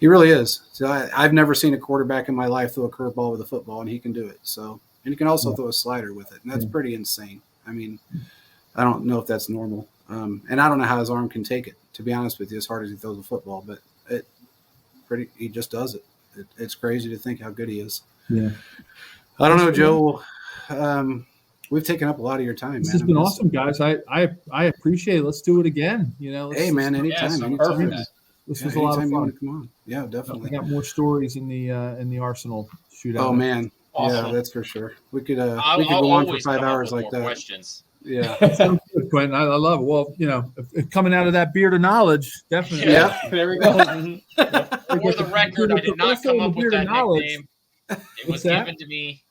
He really is. So I've never seen a quarterback in my life throw a curveball with a football, and he can do it. So, and he can also throw a slider with it, and that's pretty insane. I mean, I don't know if that's normal. And I don't know how his arm can take it, to be honest with you, as hard as he throws a football. But he just does it. It's crazy to think how good he is. Yeah. I don't know, Joe. We've taken up a lot of your time. This has been awesome, guys. I appreciate it. Let's do it again. Hey, man, anytime. This was a lot of fun. Come on. Yeah, definitely. We got more stories in the Arsenal shootout. Oh man, awesome. Yeah, that's for sure. We could go on for 5 hours like that. Questions. Yeah, sounds good, Quentin. I love it. Well, if coming out of that beard of knowledge, definitely. Yeah, there we go. For the record, I did not come up with that nickname. It was given to me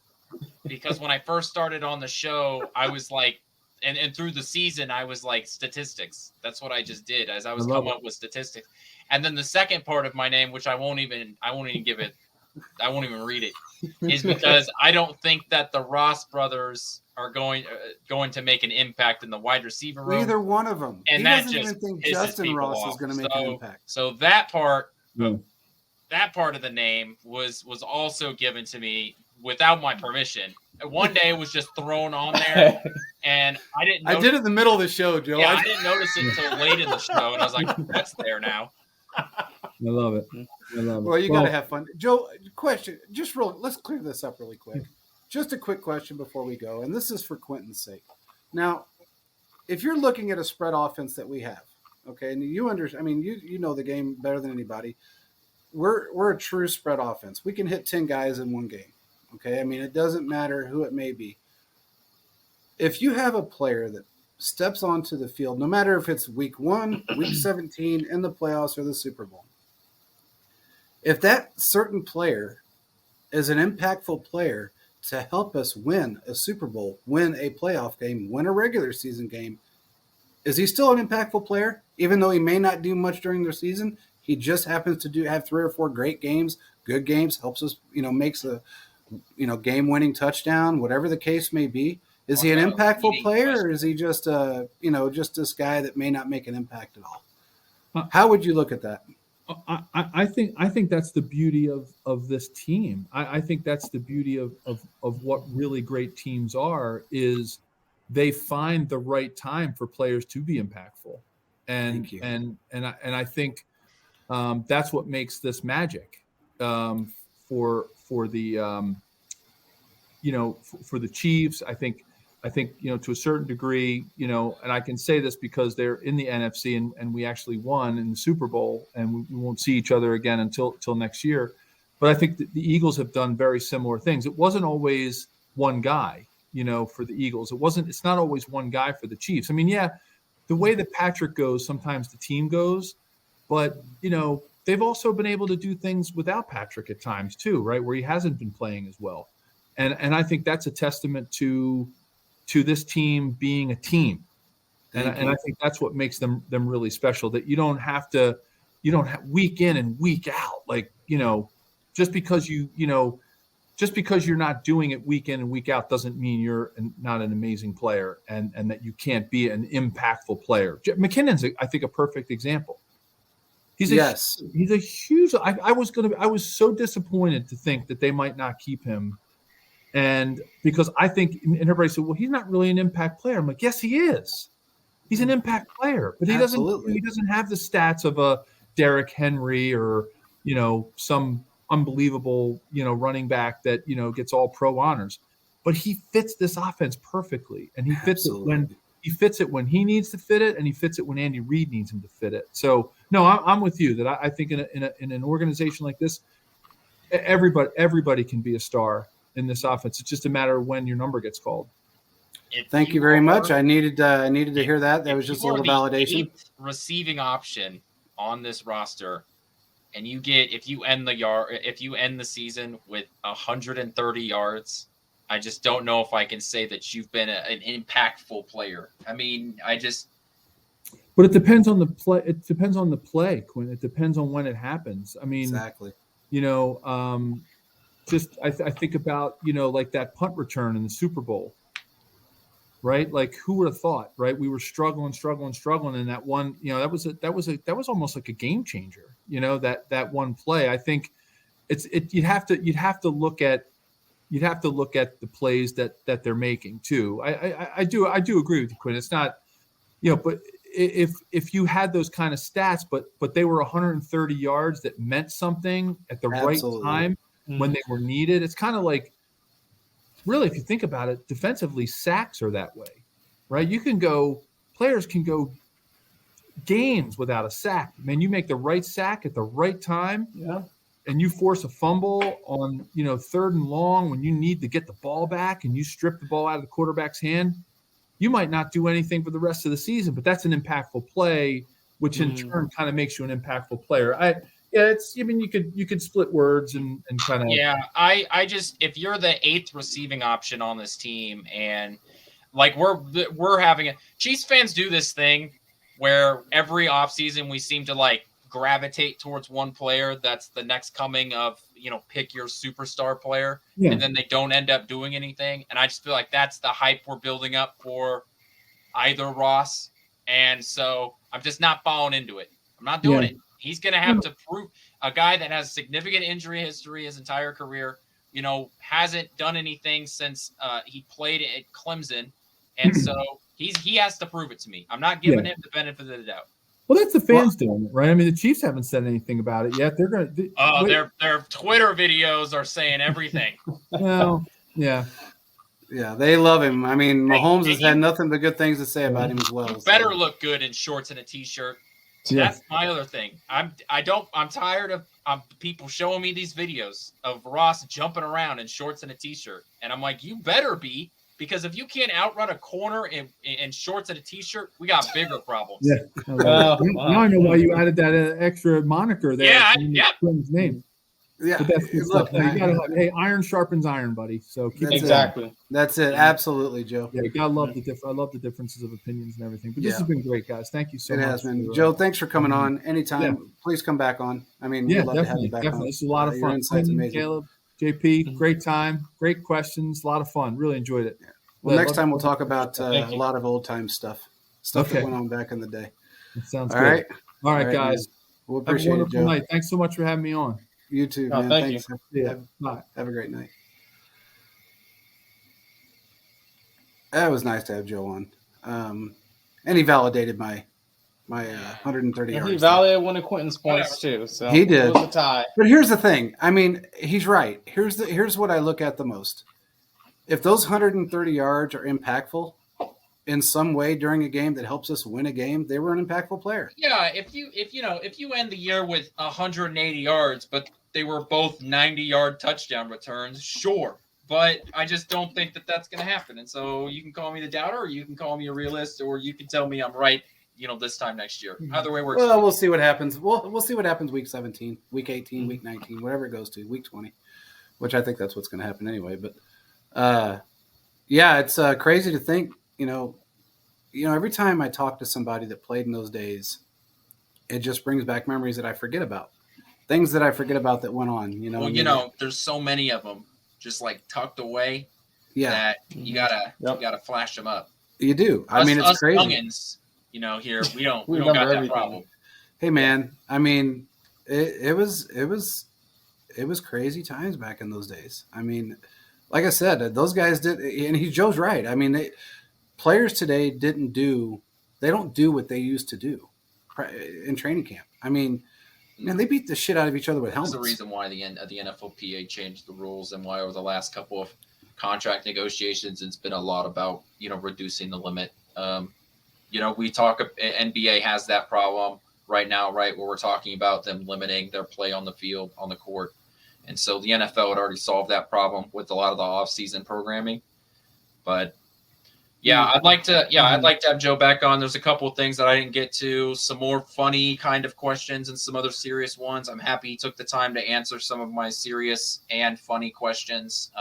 because when I first started on the show, I was like, and through the season, I was like statistics. That's what I just did as I was coming up with statistics. And then the second part of my name, which I won't even give it, I won't even read it, is because I don't think that the Ross brothers are going to make an impact in the wide receiver room. Neither one of them. And he doesn't even think Justin Ross is going to make an impact. So that part of the name was also given to me without my permission. One day it was just thrown on there, and I didn't notice. I did it in the middle of the show, Joe. Yeah, I didn't notice it until late in the show, and I was like, that's there now. I love it. Well, you got to have fun. Joe, question. Let's clear this up really quick. Just a quick question before we go, and this is for Quentin's sake. Now, if you're looking at a spread offense that we have, okay, and you know the game better than anybody. We're a true spread offense. We can hit 10 guys in one game. Okay, I mean, it doesn't matter who it may be. If you have a player that steps onto the field, no matter if it's week 1, week 17, in the playoffs or the Super Bowl, if that certain player is an impactful player to help us win a Super Bowl, win a playoff game, win a regular season game, is he still an impactful player? Even though he may not do much during the season, he just happens to have 3 or 4 great games, good games, helps us, makes a, game-winning touchdown, whatever the case may be. Is he an impactful player, or is he just just this guy that may not make an impact at all? How would you look at that? I think that's the beauty of this team. I think that's the beauty of what really great teams are, is they find the right time for players to be impactful. And I think that's what makes this magic for the for the Chiefs. I think to a certain degree, and I can say this because they're in the NFC and we actually won in the Super Bowl, and we won't see each other again until next year. But I think the Eagles have done very similar things. It wasn't always one guy, for the Eagles. It's not always one guy for the Chiefs. I mean, yeah, the way that Patrick goes, sometimes the team goes, but they've also been able to do things without Patrick at times too, right? Where he hasn't been playing as well. And I think that's a testament to this team being a team. And I think that's what makes them really special, that you don't have week in and week out, just because you're not doing it week in and week out doesn't mean you're not an amazing player and that you can't be an impactful player. McKinnon's, I think, a perfect example. He's a huge. I was so disappointed to think that they might not keep him. And because I think, and everybody said, well, he's not really an impact player. I'm like, yes, he is. He's an impact player, but he doesn't have the stats of a Derrick Henry or, some unbelievable, running back that, gets all pro honors. But he fits this offense perfectly. And he fits it when he needs to fit it, and he fits it when Andy Reid needs him to fit it. So no, I'm with you that I think in an organization like this, everybody can be a star in this offense. It's just a matter of when your number gets called. Thank you very much. I needed to hear that. That was just a little validation. Receiving option on this roster, and if you end the season with 130 yards, I just don't know if I can say that you've been an impactful player. I mean, But it depends on the play. It depends on the play, Quinn. It depends on when it happens. I mean, exactly. I think about, like that punt return in the Super Bowl, right? Like, who would have thought, right? We were struggling, and that one, that was almost like a game changer, that one play. I think you'd have to look at the plays that they're making too. I do agree with you, Quinn. It's not, but if you had those kind of stats, but they were 130 yards that meant something at the right time, when they were needed. It's kind of like, really, if you think about it, defensively, sacks are that way, right? Players can go games without a sack. Man, you make the right sack at the right time, and you force a fumble on, 3rd and long when you need to get the ball back, and you strip the ball out of the quarterback's hand. You might not do anything for the rest of the season, but that's an impactful play, which in turn kind of makes you an impactful player. You could split words and kind of. Yeah, I just, if you're the 8th receiving option on this team, and like we're having Chiefs fans do this thing where every offseason we seem to gravitate towards one player that's the next coming of, pick your superstar player, and then they don't end up doing anything. And I just feel like that's the hype we're building up for either Ross. And so I'm just not falling into it. I'm not doing it. He's going to have to prove, a guy that has significant injury history his entire career, hasn't done anything since he played at Clemson. And so he has to prove it to me. I'm not giving him the benefit of the doubt. Well, that's the fans doing it, right? I mean, the Chiefs haven't said anything about it yet. They're going to. Their Twitter videos are saying everything. Well, yeah. Yeah, they love him. I mean, Mahomes has had nothing but good things to say about him as well. You better look good in shorts and a t-shirt. That's my other thing. I'm tired of people showing me these videos of Ross jumping around in shorts and a t-shirt, and I'm like, you better be, because if you can't outrun a corner in shorts and a t-shirt, we got bigger problems. Yeah. Now I know why you added that extra moniker there. Yeah. His name. Yeah, But that's good look, stuff. No, you gotta have, hey, iron sharpens iron, buddy. So keep it Exactly. That's it. Absolutely, Joe. Yeah, you gotta love I love the differences of opinions and everything. But this Yeah. has been great, guys. Thank you so It much. has been. Joe, thanks for coming on. Anytime, Yeah. please come back on. I mean, Yeah, we'd love to have you definitely, back definitely. on. This is a lot of Your fun. insight's Quentin, amazing. Caleb, JP, great time, great questions, a lot of fun. Really enjoyed it. Well, next time we'll talk about a lot of old time stuff that Okay. went on back in the day. That sounds All good. right. All right, guys. Man. We'll Have a appreciate it, wonderful Joe. night. Thanks so much for having me on. You too, man. Thank Thanks. Yeah. Bye. Have a great night. That was nice to have Joe on. And he validated my 130 yards. He validated one of Quentin's points too. So he did. It was a tie. But here's the thing. I mean, he's right. Here's what I look at the most. If those 130 yards are impactful in some way during a game that helps us win a game, they were an impactful player. Yeah, if you end the year with 180 yards, but they were both 90-yard touchdown returns, sure. But I just don't think that that's going to happen. And so you can call me the doubter, or you can call me a realist, or you can tell me I'm right, this time next year. Either way works. Well, we'll see what happens. We'll see what happens week 17, week 18, week 19, whatever it goes to, week 20, which I think that's what's going to happen anyway. But, yeah, it's crazy to think, every time I talk to somebody that played in those days, it just brings back memories that I forget about. Things that I forget about that went on, Well, there's so many of them just like tucked away that you gotta flash them up. You do. I mean, it's crazy. Youngins, here we don't got that problem. Hey man, I mean, it was crazy times back in those days. I mean, like I said, those guys did, and Joe's right. I mean, players today don't do what they used to do in training camp. I mean, man, they beat the shit out of each other with helmets. That's the reason why the NFLPA changed the rules, and why over the last couple of contract negotiations, it's been a lot about reducing the limit. We talk. NBA has that problem right now, right, where we're talking about them limiting their play on the field, on the court, and so the NFL had already solved that problem with a lot of the off-season programming. But yeah, I'd like to have Joe back on. There's a couple of things that I didn't get to, some more funny kind of questions and some other serious ones. I'm happy he took the time to answer some of my serious and funny questions.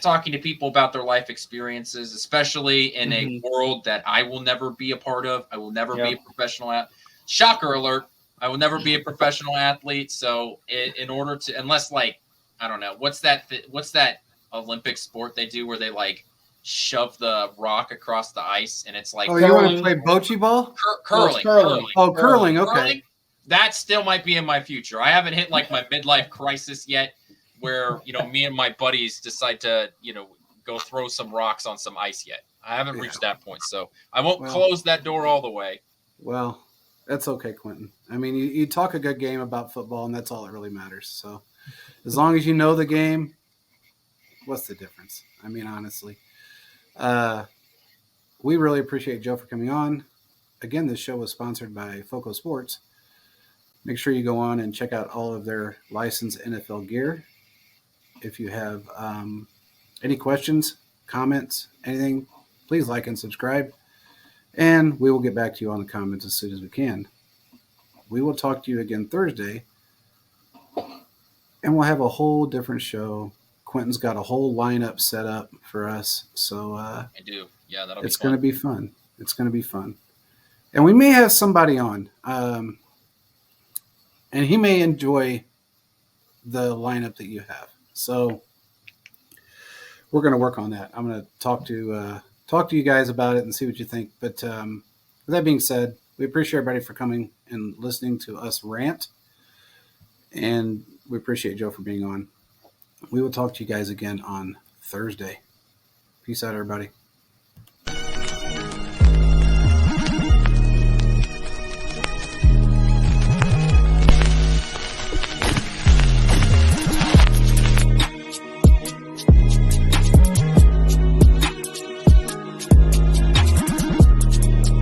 Talking to people about their life experiences, especially in a world that I will never be a part of. I will never be a professional athlete. Shocker alert. I will never be a professional athlete. So in order to, unless I don't know, what's that Olympic sport they do where they shove the rock across the ice and it's like, oh, you want to play bocce ball? Curling. Oh, curling. Okay. Curling, that still might be in my future. I haven't hit my midlife crisis yet where, me and my buddies decide to, go throw some rocks on some ice yet. I haven't reached that point. So I won't close that door all the way. Well, that's okay, Quentin. I mean, you talk a good game about football, and that's all that really matters. So as long as you know the game, what's the difference? I mean, honestly, we really appreciate Joe for coming on. Again, this show was sponsored by Foco Sports. Make sure you go on and check out all of their licensed NFL gear. If you have any questions, comments, anything, please like and subscribe. And we will get back to you on the comments as soon as we can. We will talk to you again Thursday. And we'll have a whole different show. Quentin's got a whole lineup set up for us. So I do. Yeah, that'll be fun. It's going to be fun. It's going to be fun. And we may have somebody on. And he may enjoy the lineup that you have. So we're going to work on that. I'm going to talk to you guys about it and see what you think. But with that being said, we appreciate everybody for coming and listening to us rant. And we appreciate Joe for being on. We will talk to you guys again on Thursday. Peace out, everybody.